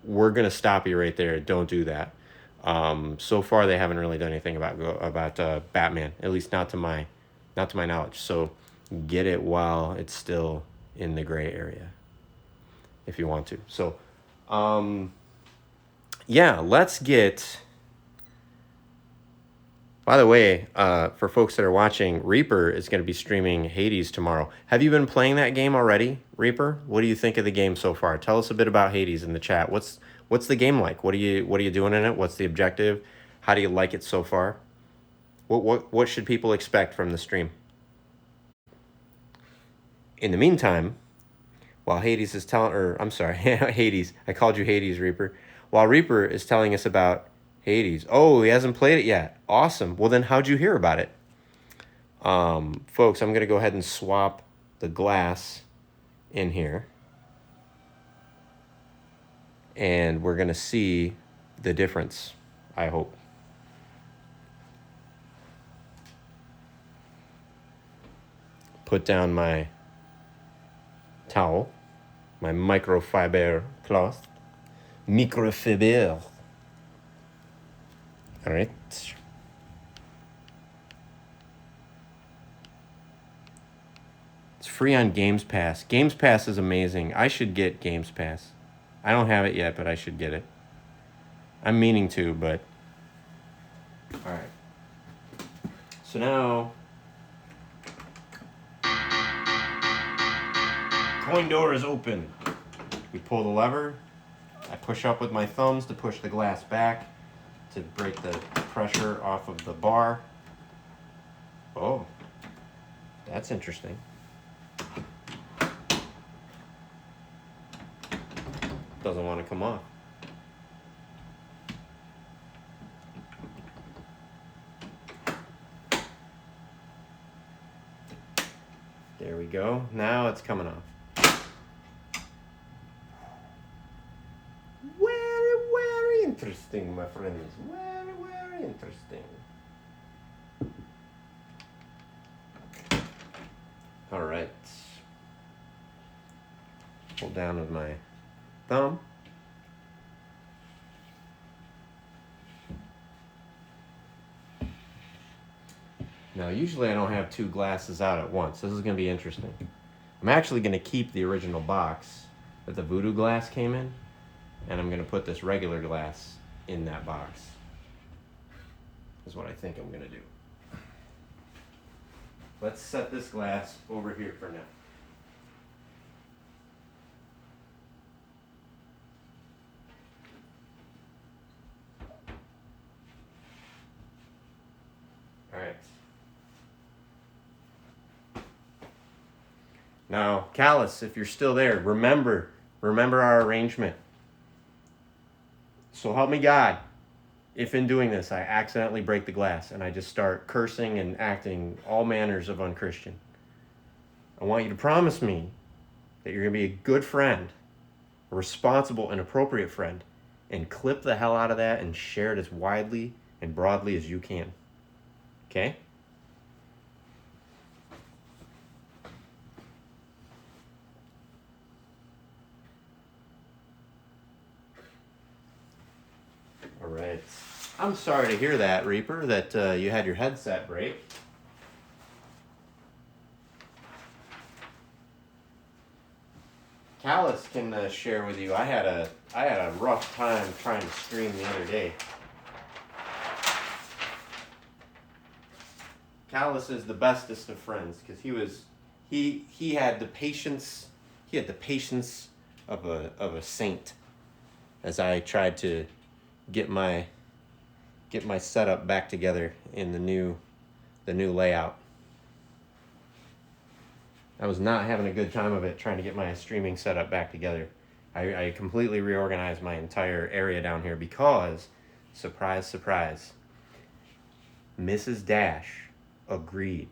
we're going to stop you right there. Don't do that. So far, they haven't really done anything about Batman, at least not to my knowledge. So get it while it's still in the gray area, if you want to. So, yeah, let's get. By the way, for folks that are watching, Reaper is going to be streaming Hades tomorrow. Have you been playing that game already, Reaper? What do you think of the game so far? Tell us a bit about Hades in the chat. What's the game like? What are you doing in it? What's the objective? How do you like it so far? What should people expect from the stream? In the meantime, while Hades is telling, or I'm sorry, Hades. I called you Hades, Reaper. While Reaper is telling us about Hades. Oh, he hasn't played it yet. Awesome. Well, then how'd you hear about it? Folks, I'm going to go ahead and swap the glass in here. And we're going to see the difference, I hope. Put down my towel, my microfiber cloth. Microfiber. All right. It's free on Games Pass. Games Pass is amazing. I should get Games Pass. I don't have it yet, but I should get it. I'm meaning to, but... All right. So now... coin door is open. We pull the lever. I push up with my thumbs to push the glass back to break the pressure off of the bar. Oh, that's interesting. Doesn't want to come off. There we go. Now it's coming off. Very interesting, my friends. Very interesting. All right. Pull down with my thumb. Now, usually I don't have two glasses out at once. This is going to be interesting. I'm actually going to keep the original box that the Voodoo Glass came in, and I'm going to put this regular glass in that box. Is what I think I'm going to do. Let's set this glass over here for now. All right. Now, Callus, if you're still there, remember our arrangement. So help me God, if in doing this I accidentally break the glass and I just start cursing and acting all manners of unchristian, I want you to promise me that you're going to be a good friend, a responsible and appropriate friend, and clip the hell out of that and share it as widely and broadly as you can. Okay? All right. I'm sorry to hear that, Reaper, that you had your headset break. Callus can share with you. I had a rough time trying to stream the other day. Callus is the bestest of friends because he had the patience of a saint as I tried to get my setup back together in the new layout. I was not having a good time of it trying to get my streaming setup back together. I completely reorganized my entire area down here because, surprise, surprise, Mrs. Dash agreed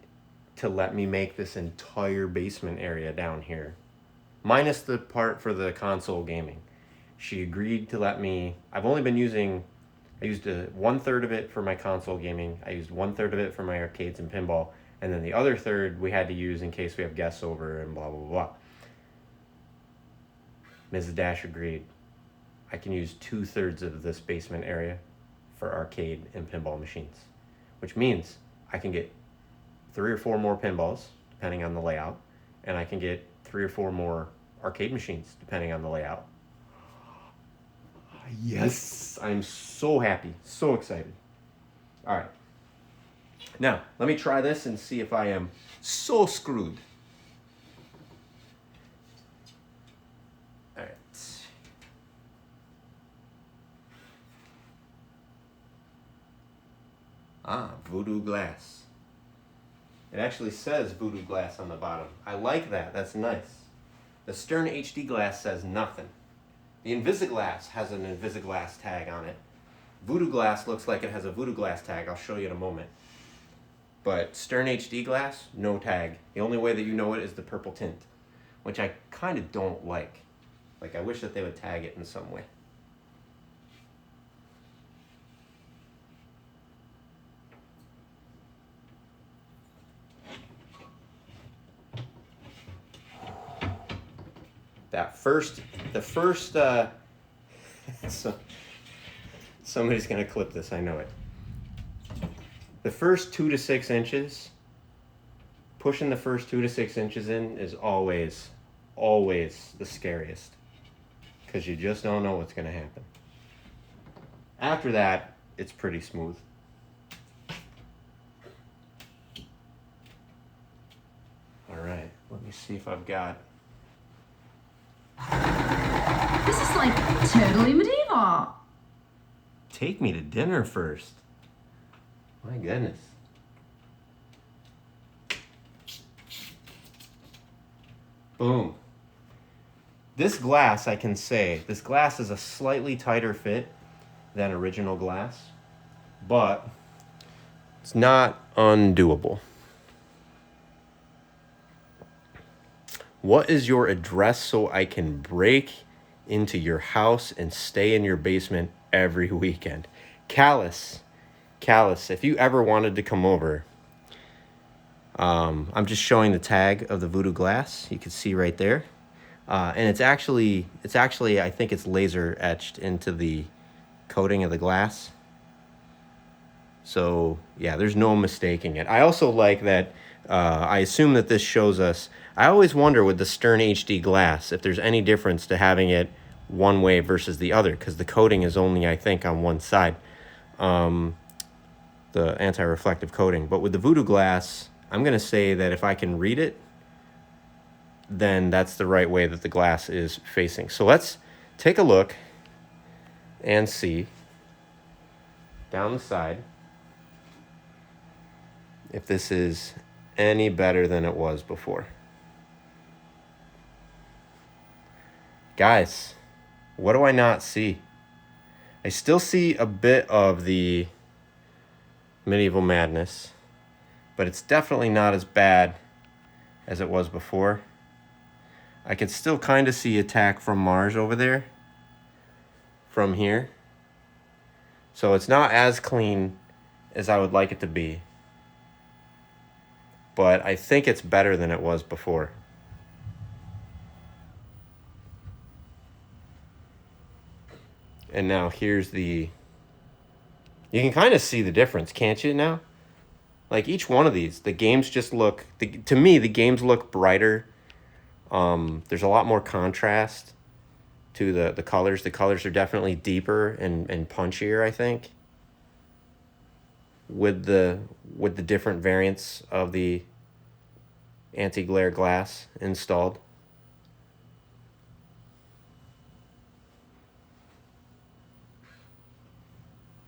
to let me make this entire basement area down here, minus the part for the console gaming. She agreed to let me. I used 1/3 of it for my console gaming. I used 1/3 of it for my arcades and pinball. And then the other third we had to use in case we have guests over and blah, blah, blah. Mrs. Dash agreed. I can use 2/3 of this basement area for arcade and pinball machines, which means I can get 3 or 4 more pinballs, depending on the layout, and I can get 3 or 4 more arcade machines, depending on the layout. Yes! I'm so happy, so excited. All right. Now, let me try this and see if I am so screwed. All right. Voodoo Glass. It actually says Voodoo Glass on the bottom. I like that. That's nice. The Stern HD Glass says nothing. The Invisaglass has an Invisaglass tag on it. Voodoo Glass looks like it has a Voodoo Glass tag. I'll show you in a moment. But Stern HD Glass, no tag. The only way that you know it is the purple tint, which I kind of don't like. Like, I wish that they would tag it in some way. So, somebody's gonna clip this, I know it. The first 2 to 6 inches, pushing the first 2 to 6 inches in is always the scariest, because you just don't know what's gonna happen. After that, it's pretty smooth. All right, let me see if I've got. This is like totally medieval. Take me to dinner first. My goodness. Boom. This glass, I can say, this glass is a slightly tighter fit than original glass, but it's not undoable. What is your address so I can break into your house and stay in your basement every weekend? Callus, if you ever wanted to come over, I'm just showing the tag of the Voodoo Glass. You can see right there. And it's actually, I think it's laser etched into the coating of the glass. So yeah, there's no mistaking it. I also like that, I assume that this shows us, I always wonder with the Stern HD Glass if there's any difference to having it one way versus the other, because the coating is only, I think, on one side, the anti-reflective coating. But with the Voodoo Glass, I'm going to say that if I can read it, then that's the right way that the glass is facing. So let's take a look and see down the side if this is any better than it was before. Guys, what do I not see? I still see a bit of the medieval madness, but it's definitely not as bad as it was before. I can still kind of see Attack from Mars over there from here. So it's not as clean as I would like it to be, but I think it's better than it was before. And now here's the, you can kind of see the difference, can't you now? Like each one of these, the games just look, to me, the games look brighter There's a lot more contrast to the colors. The colors are definitely deeper and punchier, I think, with the different variants of the anti-glare glass installed.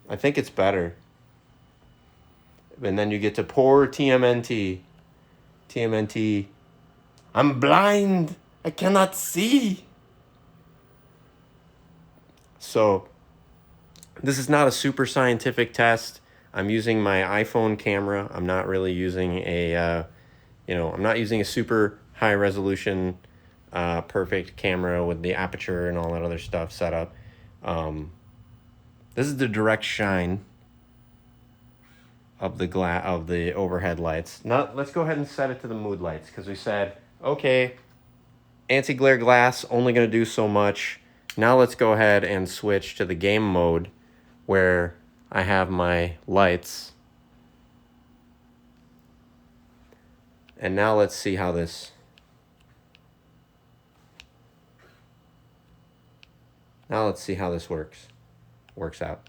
I think it's better. And then you get to poor TMNT. TMNT, I'm blind. I cannot see. So this is not a super scientific test. I'm using my iPhone camera. I'm not really using a, I'm not using a super high resolution, perfect camera with the aperture and all that other stuff set up. This is the direct shine of the overhead lights. Now let's go ahead and set it to the mood lights, because we said, okay, anti-glare glass only going to do so much. Now let's go ahead and switch to the game mode, where I have my lights. And now let's see how this works out.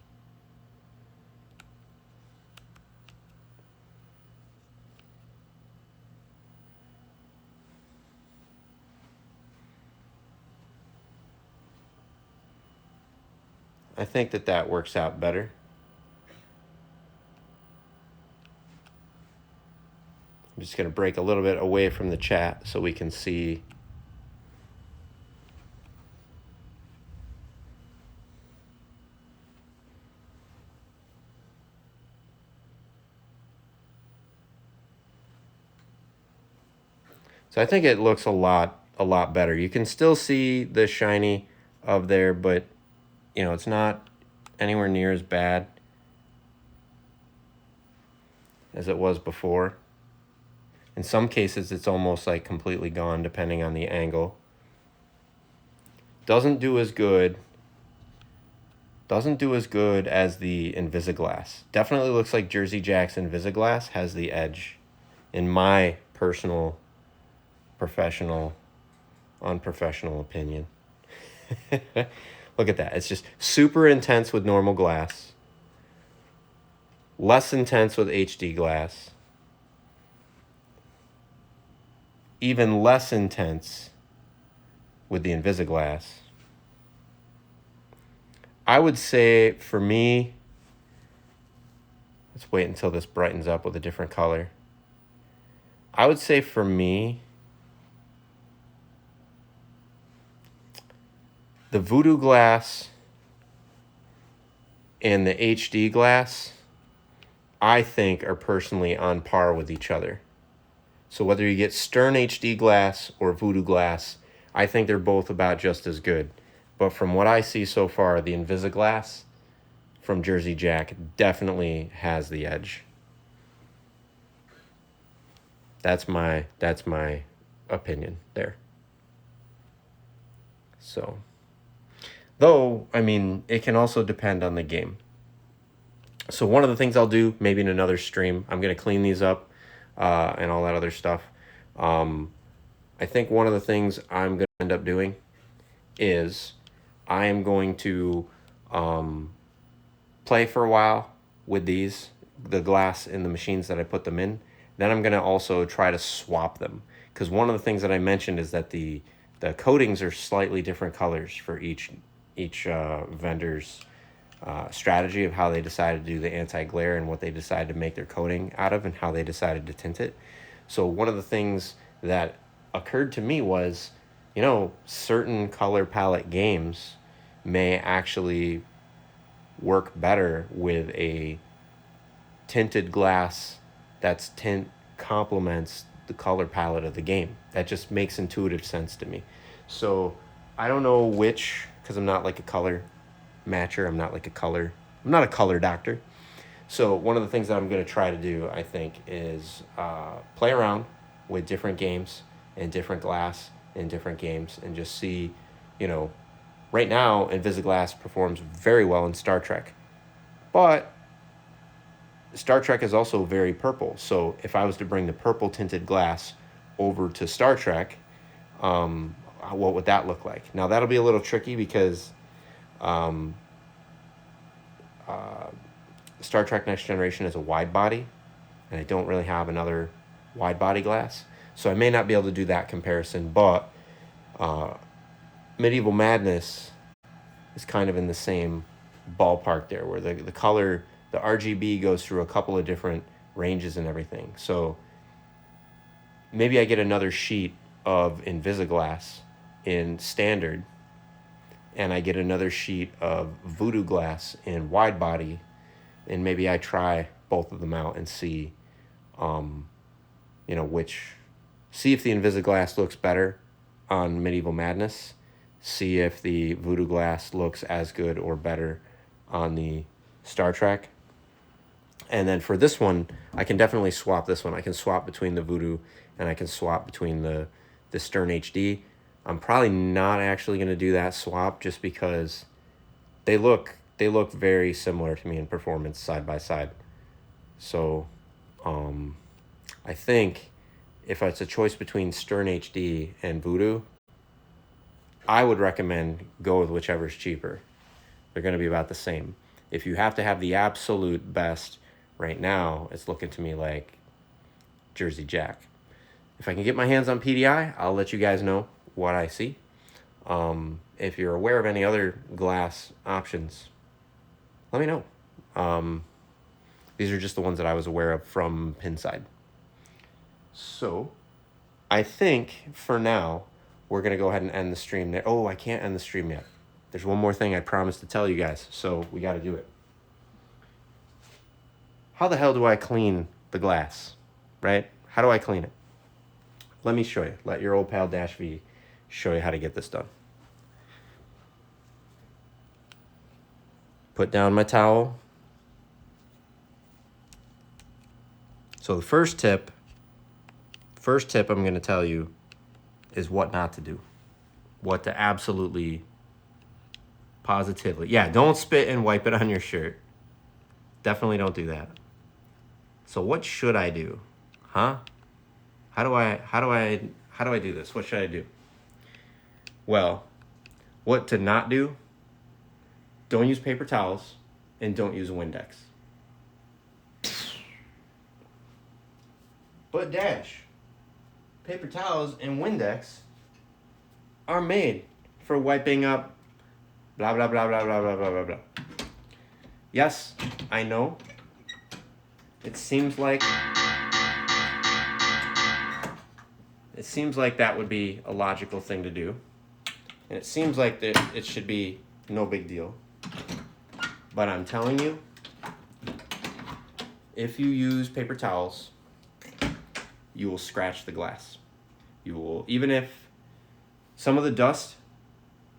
I think that works out better. I'm just going to break a little bit away from the chat so we can see. So I think it looks a lot better. You can still see the shiny of there, but it's not anywhere near as bad as it was before. In some cases, it's almost like completely gone, depending on the angle. Doesn't do as good as the Invisaglass. Definitely looks like Jersey Jack's Invisaglass has the edge, in my personal, professional, unprofessional opinion. Look at that. It's just super intense with normal glass, less intense with HD glass, even less intense with the Invisaglass. I would say, for me, let's wait until this brightens up with a different color. I would say, for me, the Voodoo Glass and the HD Glass, I think, are personally on par with each other. So whether you get Stern HD Glass or Voodoo Glass, I think they're both about just as good. But from what I see so far, the Invisaglass from Jersey Jack definitely has the edge. That's my opinion there. So, though, I mean, it can also depend on the game. So one of the things I'll do, maybe in another stream, I'm going to clean these up and all that other stuff. I think one of the things I'm going to end up doing is I am going to play for a while with the glass in the machines that I put them in. Then I'm going to also try to swap them, because one of the things that I mentioned is that the coatings are slightly different colors for each vendor's strategy of how they decided to do the anti-glare and what they decided to make their coating out of and how they decided to tint it. So one of the things that occurred to me was, certain color palette games may actually work better with a tinted glass that's tint complements the color palette of the game. That just makes intuitive sense to me. So I don't know which, because I'm not like a color matcher. I'm not a color doctor. So one of the things that I'm going to try to do, I think, is play around with different games and different glass in different games and just see, right now Invisaglass performs very well in Star Trek. But Star Trek is also very purple. So if I was to bring the purple tinted glass over to Star Trek, what would that look like? Now that'll be a little tricky because Star Trek Next Generation is a wide body, and I don't really have another wide body glass, so I may not be able to do that comparison. But Medieval Madness is kind of in the same ballpark there, where the color, the RGB goes through a couple of different ranges and everything. So maybe I get another sheet of Invisaglass in standard, and I get another sheet of Voodoo Glass in wide body, and maybe I try both of them out and see, see if the Invisaglass looks better on Medieval Madness, see if the Voodoo Glass looks as good or better on the Star Trek. And then for this one, I can definitely swap this one. I can swap between the Voodoo and I can swap between the Stern HD. I'm probably not actually going to do that swap just because they look very similar to me in performance side by side. So I think if it's a choice between Stern HD and Voodoo, I would recommend go with whichever's cheaper. They're going to be about the same. If you have to have the absolute best right now, it's looking to me like Jersey Jack. If I can get my hands on PDI, I'll let you guys know what I see. If you're aware of any other glass options, let me know. These are just the ones that I was aware of from Pinside. So I think for now, we're going to go ahead and end the stream there. Oh, I can't end the stream yet. There's one more thing I promised to tell you guys, so we got to do it. How the hell do I clean the glass, right? How do I clean it? Let me show you. Let your old pal Dash V show you how to get this done. Put down my towel. So the first tip I'm going to tell you is what not to do. What to absolutely, positively. Yeah, don't spit and wipe it on your shirt. Definitely don't do that. So what should I do? Huh? How do I do this? What should I do? Well, what to not do? Don't use paper towels and don't use Windex. But Dash, paper towels and Windex are made for wiping up blah, blah, blah, blah, blah, blah, blah, blah, blah. Yes, I know. It seems like that would be a logical thing to do. And it seems like it should be no big deal. But I'm telling you, if you use paper towels, you will scratch the glass. You will, even if some of the dust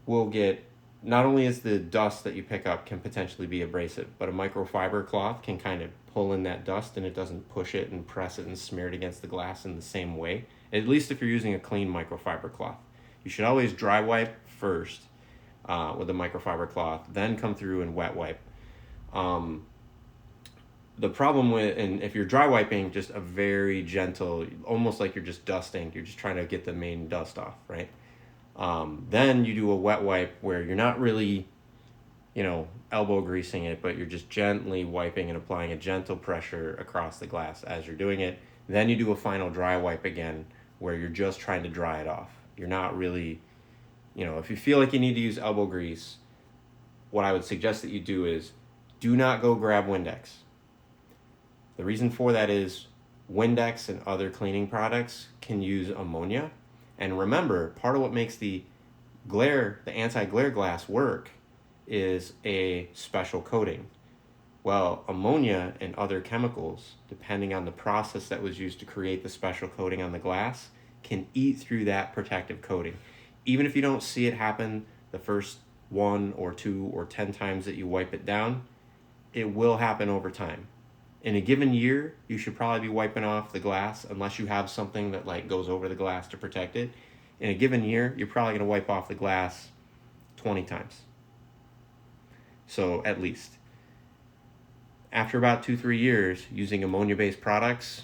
will get, not only is the dust that you pick up can potentially be abrasive, but a microfiber cloth can kind of pull in that dust and it doesn't push it and press it and smear it against the glass in the same way. At least if you're using a clean microfiber cloth. You should always dry wipe first with a microfiber cloth, then come through and wet wipe. The problem with, and if you're dry wiping, just a very gentle, almost like you're just dusting, you're just trying to get the main dust off, right? Then you do a wet wipe where you're not really, elbow greasing it, but you're just gently wiping and applying a gentle pressure across the glass as you're doing it. Then you do a final dry wipe again where you're just trying to dry it off. You're not really, if you feel like you need to use elbow grease, what I would suggest that you do is do not go grab Windex. The reason for that is Windex and other cleaning products can use ammonia. And remember, part of what makes the anti-glare glass work is a special coating. Well, ammonia and other chemicals, depending on the process that was used to create the special coating on the glass, can eat through that protective coating. Even if you don't see it happen the first 1 or 2 or 10 times that you wipe it down, it will happen over time. In a given year, you should probably be wiping off the glass unless you have something that goes over the glass to protect it. In a given year, you're probably going to wipe off the glass 20 times. So at least. After about 2-3 years using ammonia-based products,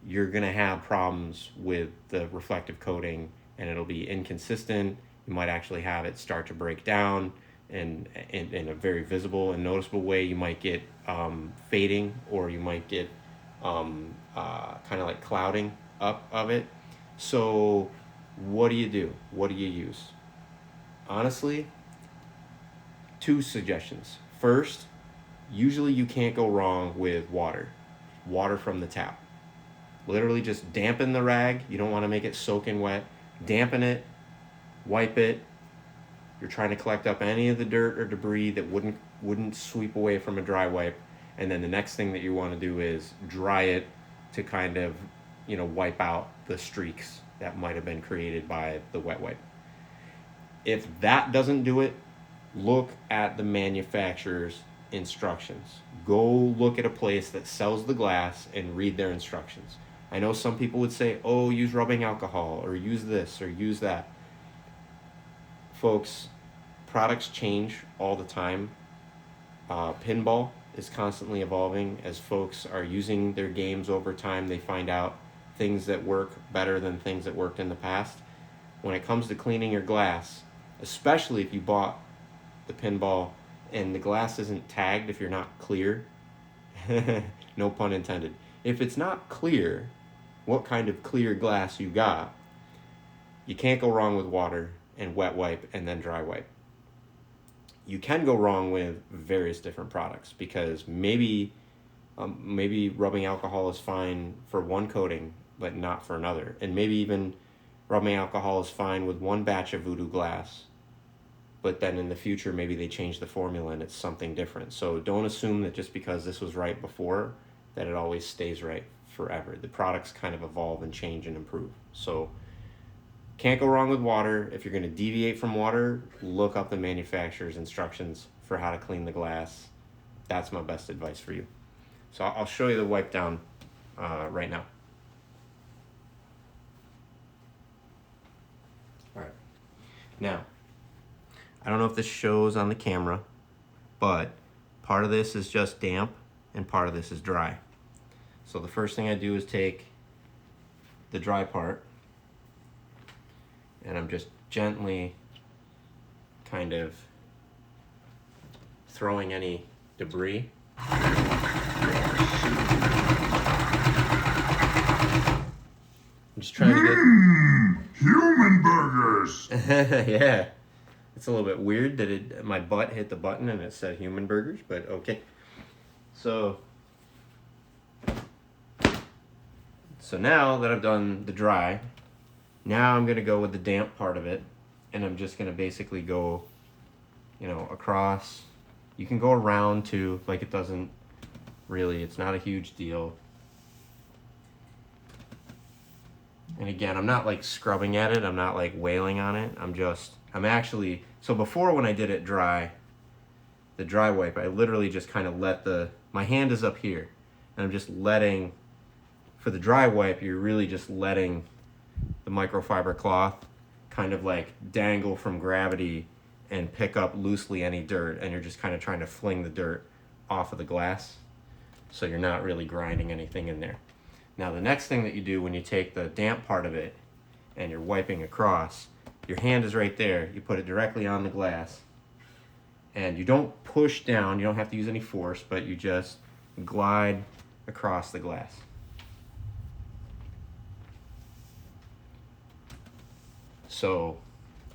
you're going to have problems with the reflective coating and it'll be inconsistent. You might actually have it start to break down, and in a very visible and noticeable way. You might get fading, or you might get kind of like clouding up of it. So what do you do? What do you use? Honestly, two suggestions. First, usually you can't go wrong with water from the tap. Literally just dampen the rag. You don't want to make it soaking wet. Dampen it, wipe it. You're trying to collect up any of the dirt or debris that wouldn't sweep away from a dry wipe. And then the next thing that you want to do is dry it to kind of, wipe out the streaks that might have been created by the wet wipe. If that doesn't do it, look at the manufacturer's instructions. Go look at a place that sells the glass and read their instructions. I know some people would say, oh, use rubbing alcohol, or use this, or use that. Folks, products change all the time. Pinball is constantly evolving. As folks are using their games over time, they find out things that work better than things that worked in the past. When it comes to cleaning your glass, especially if you bought the Pinball and the glass isn't tagged, if you're not clear, no pun intended. If it's not clear what kind of clear glass you got, you can't go wrong with water and wet wipe and then dry wipe. You can go wrong with various different products, because maybe rubbing alcohol is fine for one coating but not for another, and maybe even rubbing alcohol is fine with one batch of Voodoo Glass, but then in the future maybe they change the formula and it's something different. So don't assume that just because this was right before that it always stays right forever. The products kind of evolve and change and improve. So can't go wrong with water. If you're going to deviate from water, look up the manufacturer's instructions for how to clean the glass. That's my best advice for you. So I'll show you the wipe down right now. All right. Now, I don't know if this shows on the camera, but part of this is just damp and part of this is dry. So the first thing I do is take the dry part, and I'm just gently kind of throwing any debris. I'm just trying to get... Human burgers! Yeah. It's a little bit weird that my butt hit the button and it said human burgers, but okay. So now that I've done the dry, now I'm going to go with the damp part of it, and I'm just going to basically go, across. You can go around too, like it doesn't really, it's not a huge deal. And again, I'm not like scrubbing at it, I'm not like wailing on it, I'm actually, so before when I did it dry, the dry wipe, I literally just kind of let my hand is up here, and I'm just letting, for the dry wipe, you're really just letting the microfiber cloth kind of like dangle from gravity and pick up loosely any dirt, and you're just kind of trying to fling the dirt off of the glass, so you're not really grinding anything in there. Now the next thing that you do when you take the damp part of it and you're wiping across, your hand is right there, you put it directly on the glass, and you don't push down, you don't have to use any force, but you just glide across the glass. So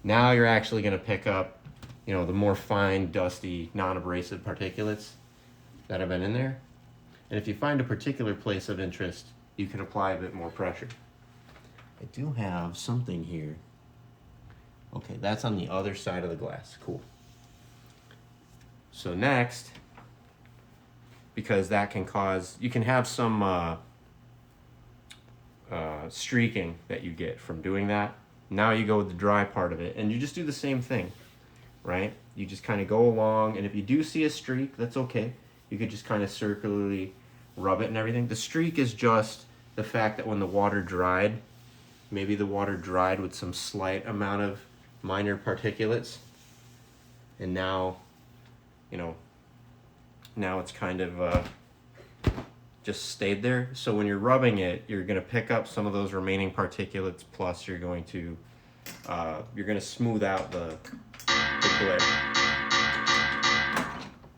now you're actually going to pick up, the more fine, dusty, non-abrasive particulates that have been in there. And if you find a particular place of interest, you can apply a bit more pressure. I do have something here. Okay, that's on the other side of the glass. Cool. So next, because that can cause, you can have some streaking that you get from doing that. Now you go with the dry part of it, and you just do the same thing, right? You just kind of go along, and if you do see a streak, that's okay. You could just kind of circularly rub it and everything. The streak is just the fact that when the water dried, maybe the water dried with some slight amount of minor particulates, and now, now it's kind of just stayed there. So when you're rubbing it, you're going to pick up some of those remaining particulates, plus you're going to you're going to smooth out the glare.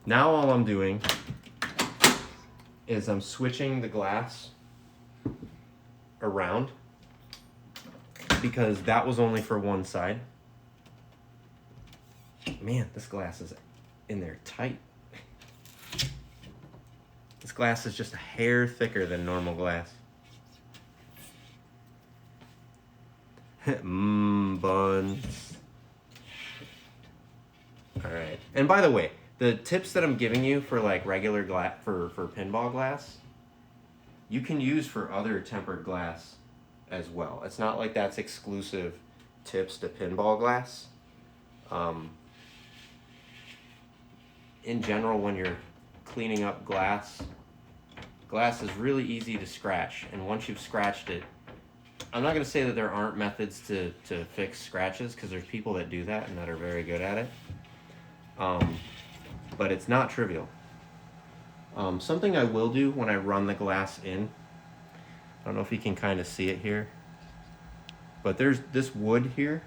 Now all I'm doing is I'm switching the glass around because that was only for one side. Man, this glass is in there tight. This glass is just a hair thicker than normal glass. Buns. All right. And by the way, the tips that I'm giving you for like regular glass, for pinball glass, you can use for other tempered glass as well. It's not like that's exclusive tips to pinball glass. In general, when you're cleaning up glass is really easy to scratch, and once you've scratched it, I'm not going to say that there aren't methods to fix scratches, because there's people that do that and that are very good at it, but it's not trivial. Something I will do when I run the glass in, I don't know if you can kind of see it here, but there's this wood here.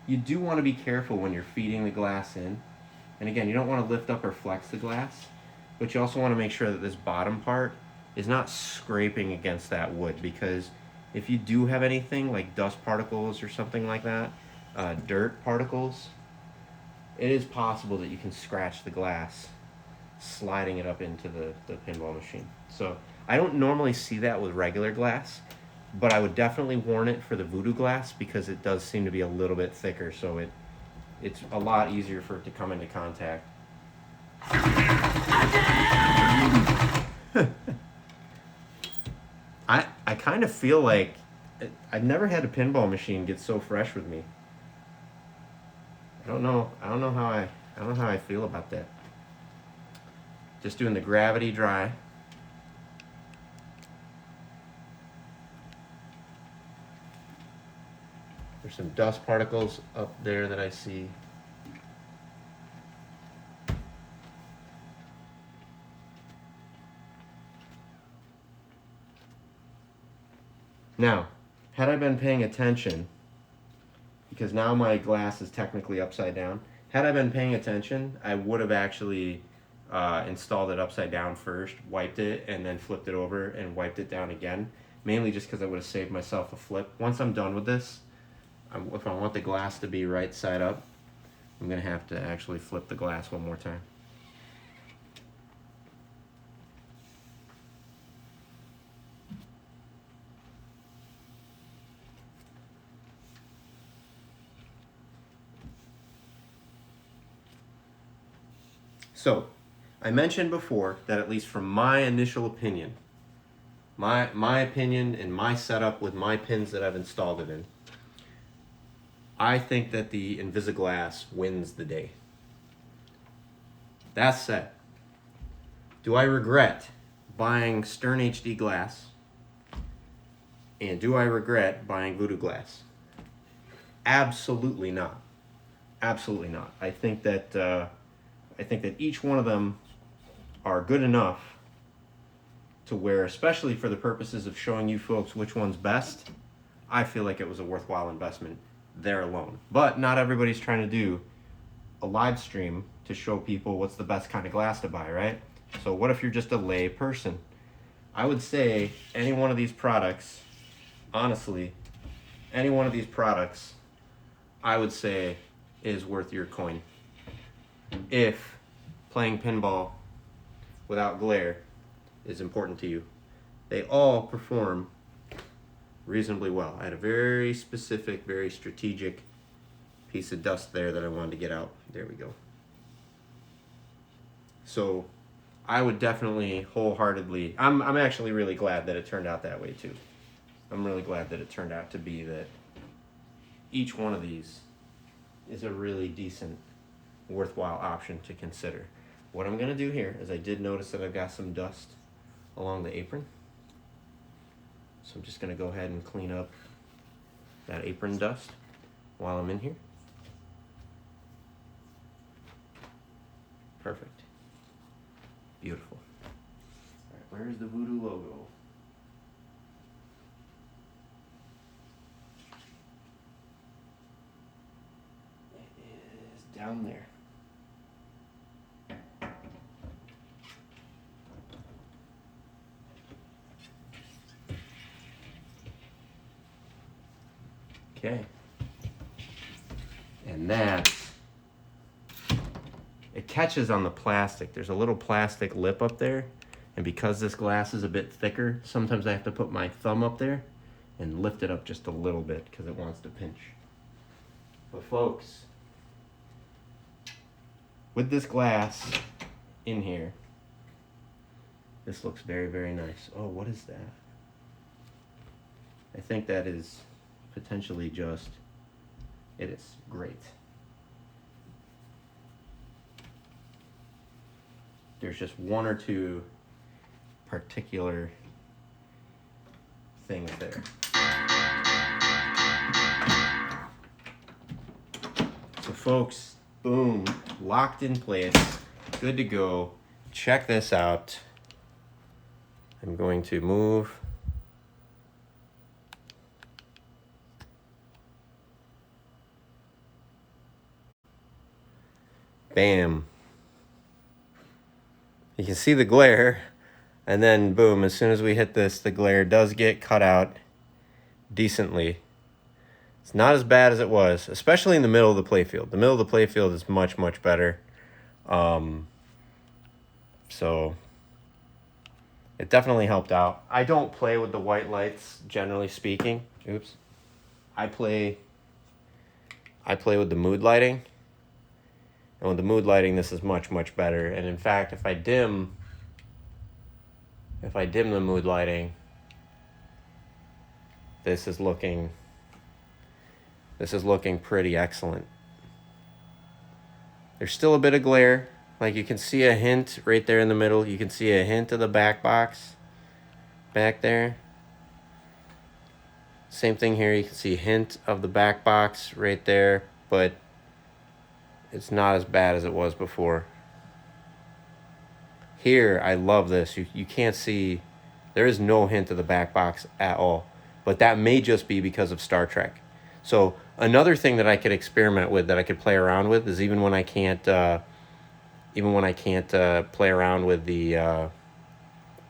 You do want to be careful when you're feeding the glass in. And again, you don't want to lift up or flex the glass, but you also want to make sure that this bottom part is not scraping against that wood, because if you do have anything like dust particles or something like that, dirt particles, it is possible that you can scratch the glass sliding it up into the pinball machine. So I don't normally see that with regular glass, but I would definitely warn it for the Voodoo Glass because it does seem to be a little bit thicker, so it's a lot easier for it to come into contact. I kind of feel like I've never had a pinball machine get so fresh with me. I don't know how I feel about that. Just doing the gravity dry. There's some dust particles up there that I see. Now, had I been paying attention, because now my glass is technically upside down, had I been paying attention, I would have actually installed it upside down first, wiped it, and then flipped it over and wiped it down again, mainly just because I would have saved myself a flip. Once I'm done with this, if I want the glass to be right side up, I'm going to have to actually flip the glass one more time. So, I mentioned before that at least from my initial opinion, my opinion and my setup with my pins that I've installed it in, I think that the Invisaglass wins the day. That said, do I regret buying Stern HD glass? And do I regret buying Voodoo Glass? Absolutely not. Absolutely not. I think that each one of them are good enough to where, especially for the purposes of showing you folks which one's best, I feel like it was a worthwhile investment there alone. But not everybody's trying to do a live stream to show people what's the best kind of glass to buy, right? So what if you're just a lay person? I would say any one of these products, honestly, any one of these products, I would say is worth your coin. If playing pinball without glare is important to you. They all perform reasonably well. I had a very specific, very strategic piece of dust there that I wanted to get out. There we go. So I would definitely wholeheartedly, I'm actually really glad that it turned out that way too. I'm really glad that it turned out to be that each one of these is a really decent, worthwhile option to consider. What I'm going to do here is I did notice that I've got some dust along the apron. So I'm just going to go ahead and clean up that apron dust while I'm in here. Perfect. Beautiful. All right, where's the Voodoo logo? around there. Okay. And that, it catches on the plastic. There's a little plastic lip up there. And because this glass is a bit thicker, sometimes I have to put my thumb up there and lift it up just a little bit because it wants to pinch. But folks, with this glass in here, this looks very, very nice. Oh, what is that? I think that is potentially just, it is great. There's just one or two particular things there. So folks, boom, locked in place, good to go. Check this out. I'm going to move. Bam. You can see the glare, and then boom, as soon as we hit this, the glare does get cut out decently. It's not as bad as it was, especially in the middle of the playfield. The middle of the playfield is much, much better. So it definitely helped out. I don't play with the white lights, generally speaking. Oops. I play with the mood lighting. And with the mood lighting, this is much, much better. And in fact, if I dim the mood lighting, this is looking pretty excellent. There's still a bit of glare. Like you can see a hint right there in the middle. You can see a hint of the back box back there. Same thing here. You can see a hint of the back box right there, but it's not as bad as it was before. Here, I love this. You can't see, there is no hint of the back box at all. But that may just be because of Star Trek. So another thing that I could experiment with, that I could play around with, is even when I can't play around with the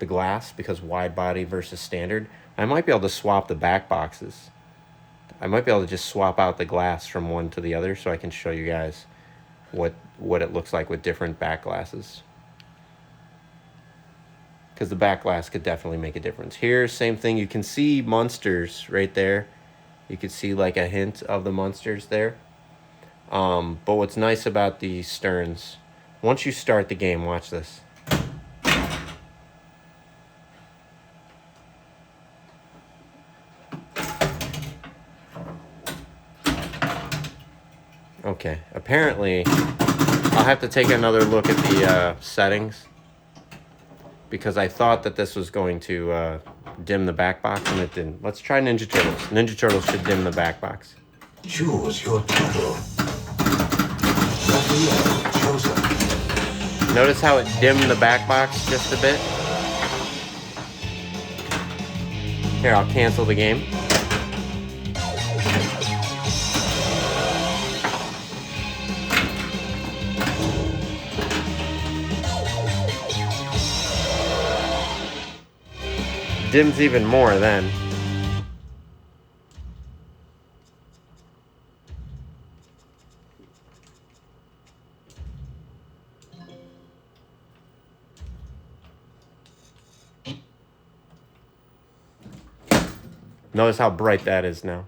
glass, because wide body versus standard, I might be able to swap the back boxes. I might be able to just swap out the glass from one to the other, so I can show you guys what it looks like with different back glasses. Because the back glass could definitely make a difference. Here, same thing. You can see monsters right there. You can see like a hint of the monsters there. But what's nice about the sterns, once you start the game, watch this. Okay, apparently I'll have to take another look at the settings, because I thought that this was going to dim the back box, and it didn't. Let's try Ninja Turtles. Ninja Turtles should dim the back box. Choose your title. Raphael chosen. Notice how it dimmed the back box just a bit? Here, I'll cancel the game. Dims even more then. Notice how bright that is now.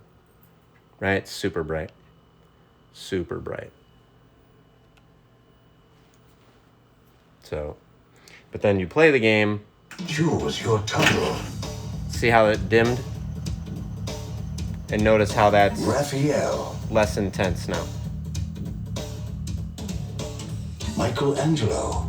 Right? Super bright. Super bright. So, but then you play the game. Choose your title. See how it dimmed? And notice how that's Raphael. less intense now. Michelangelo.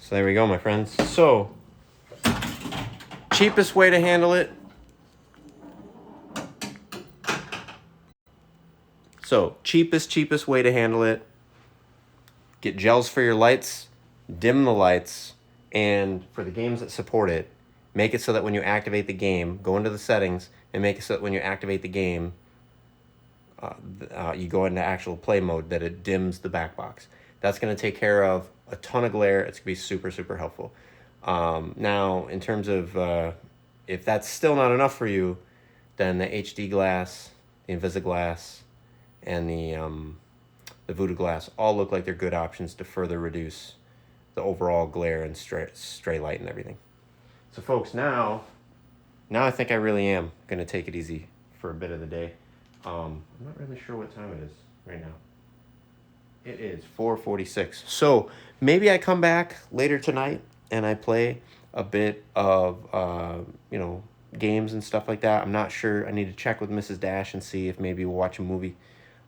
So there we go, my friends. So, cheapest way to handle it. So, cheapest way to handle it. Get gels for your lights. dim the lights, and for the games that support it, make it so that when you activate the game, go into the settings and make it so that when you activate the game, you go into actual play mode, that it dims the back box. That's going to take care of a ton of glare. It's going to be super, super helpful. Now, in terms of if that's still not enough for you, then the HD Glass, the Invisaglass, and the Voodoo Glass all look like they're good options to further reduce the overall glare and stray light and everything. So folks, now I think I really am going to take it easy for a bit of the day. I'm not really sure what time it is right now. It is 4:46. So maybe I come back later tonight and I play a bit of, games and stuff like that. I'm not sure. I need to check with Mrs. Dash and see if maybe we'll watch a movie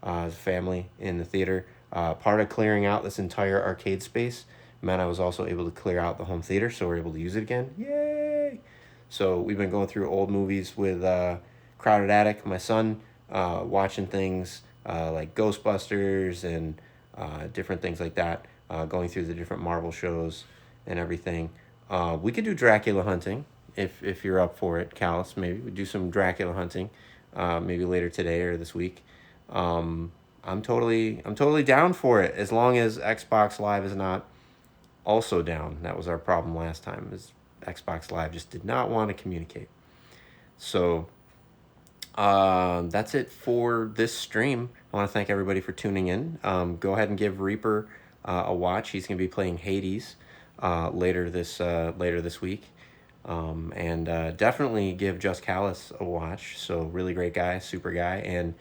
as a family in the theater. Part of clearing out this entire arcade space meant I was also able to clear out the home theater, so we're able to use it again. Yay! So we've been going through old movies with Crowded Attic, my son, watching things like Ghostbusters and different things like that, going through the different Marvel shows and everything. We could do Dracula hunting if you're up for it, Callus. Maybe we do some Dracula hunting, maybe later today or this week. I'm totally down for it, as long as Xbox Live is not also down. That was our problem last time, is Xbox Live just did not want to communicate. So that's it for this stream. I want to thank everybody for tuning in. Go ahead and give Reaper a watch. He's going to be playing Hades later this week. And definitely give Just Callus a watch. So really great guy, super guy, and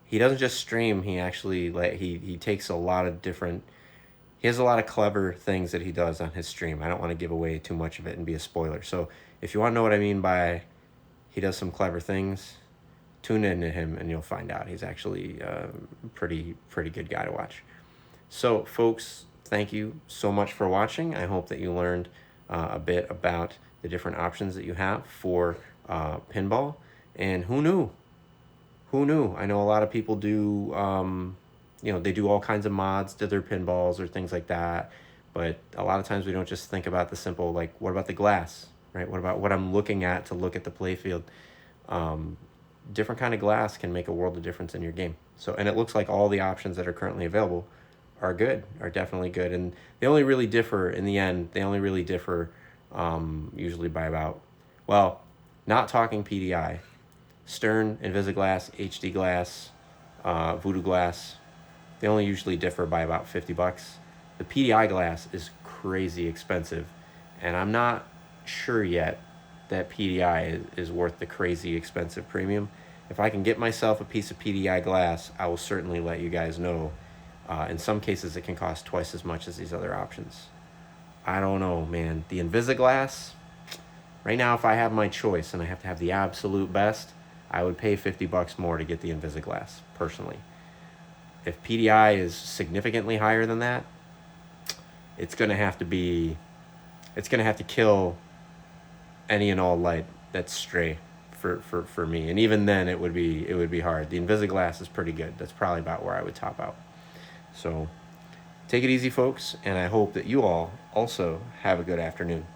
he doesn't just stream. He actually he takes a lot of different. He has a lot of clever things that he does on his stream. I don't want to give away too much of it and be a spoiler. So if you want to know what I mean by he does some clever things, tune in to him and you'll find out. He's actually a pretty good guy to watch. So folks, thank you so much for watching. I hope that you learned a bit about the different options that you have for pinball. And who knew? I know a lot of people do, they do all kinds of mods to their pinballs or things like that. But a lot of times we don't just think about the simple, like, what about the glass, right? What about what I'm looking at to look at the playfield? Different kind of glass can make a world of difference in your game. So, and it looks like all the options that are currently available are definitely good. And they only really differ in the end. Usually by about, not talking PDI, Stern, Invisaglass, HD Glass, Voodoo Glass, they only usually differ by about $50. The Pdi Glass is crazy expensive, and I'm not sure yet that PDI is worth the crazy expensive premium. If I can get myself a piece of PDI glass, I will certainly let you guys know. In some cases, it can cost twice as much as these other options. I don't know, man. The Invisaglass, right now, if I have my choice and I have to have the absolute best, I would pay $50 more to get the Invisaglass, personally. If PDI is significantly higher than that, it's going to have to kill any and all light that's stray for me. And even then, it would be hard. The Invisaglass is pretty good. That's probably about where I would top out. So take it easy, folks, and I hope that you all also have a good afternoon.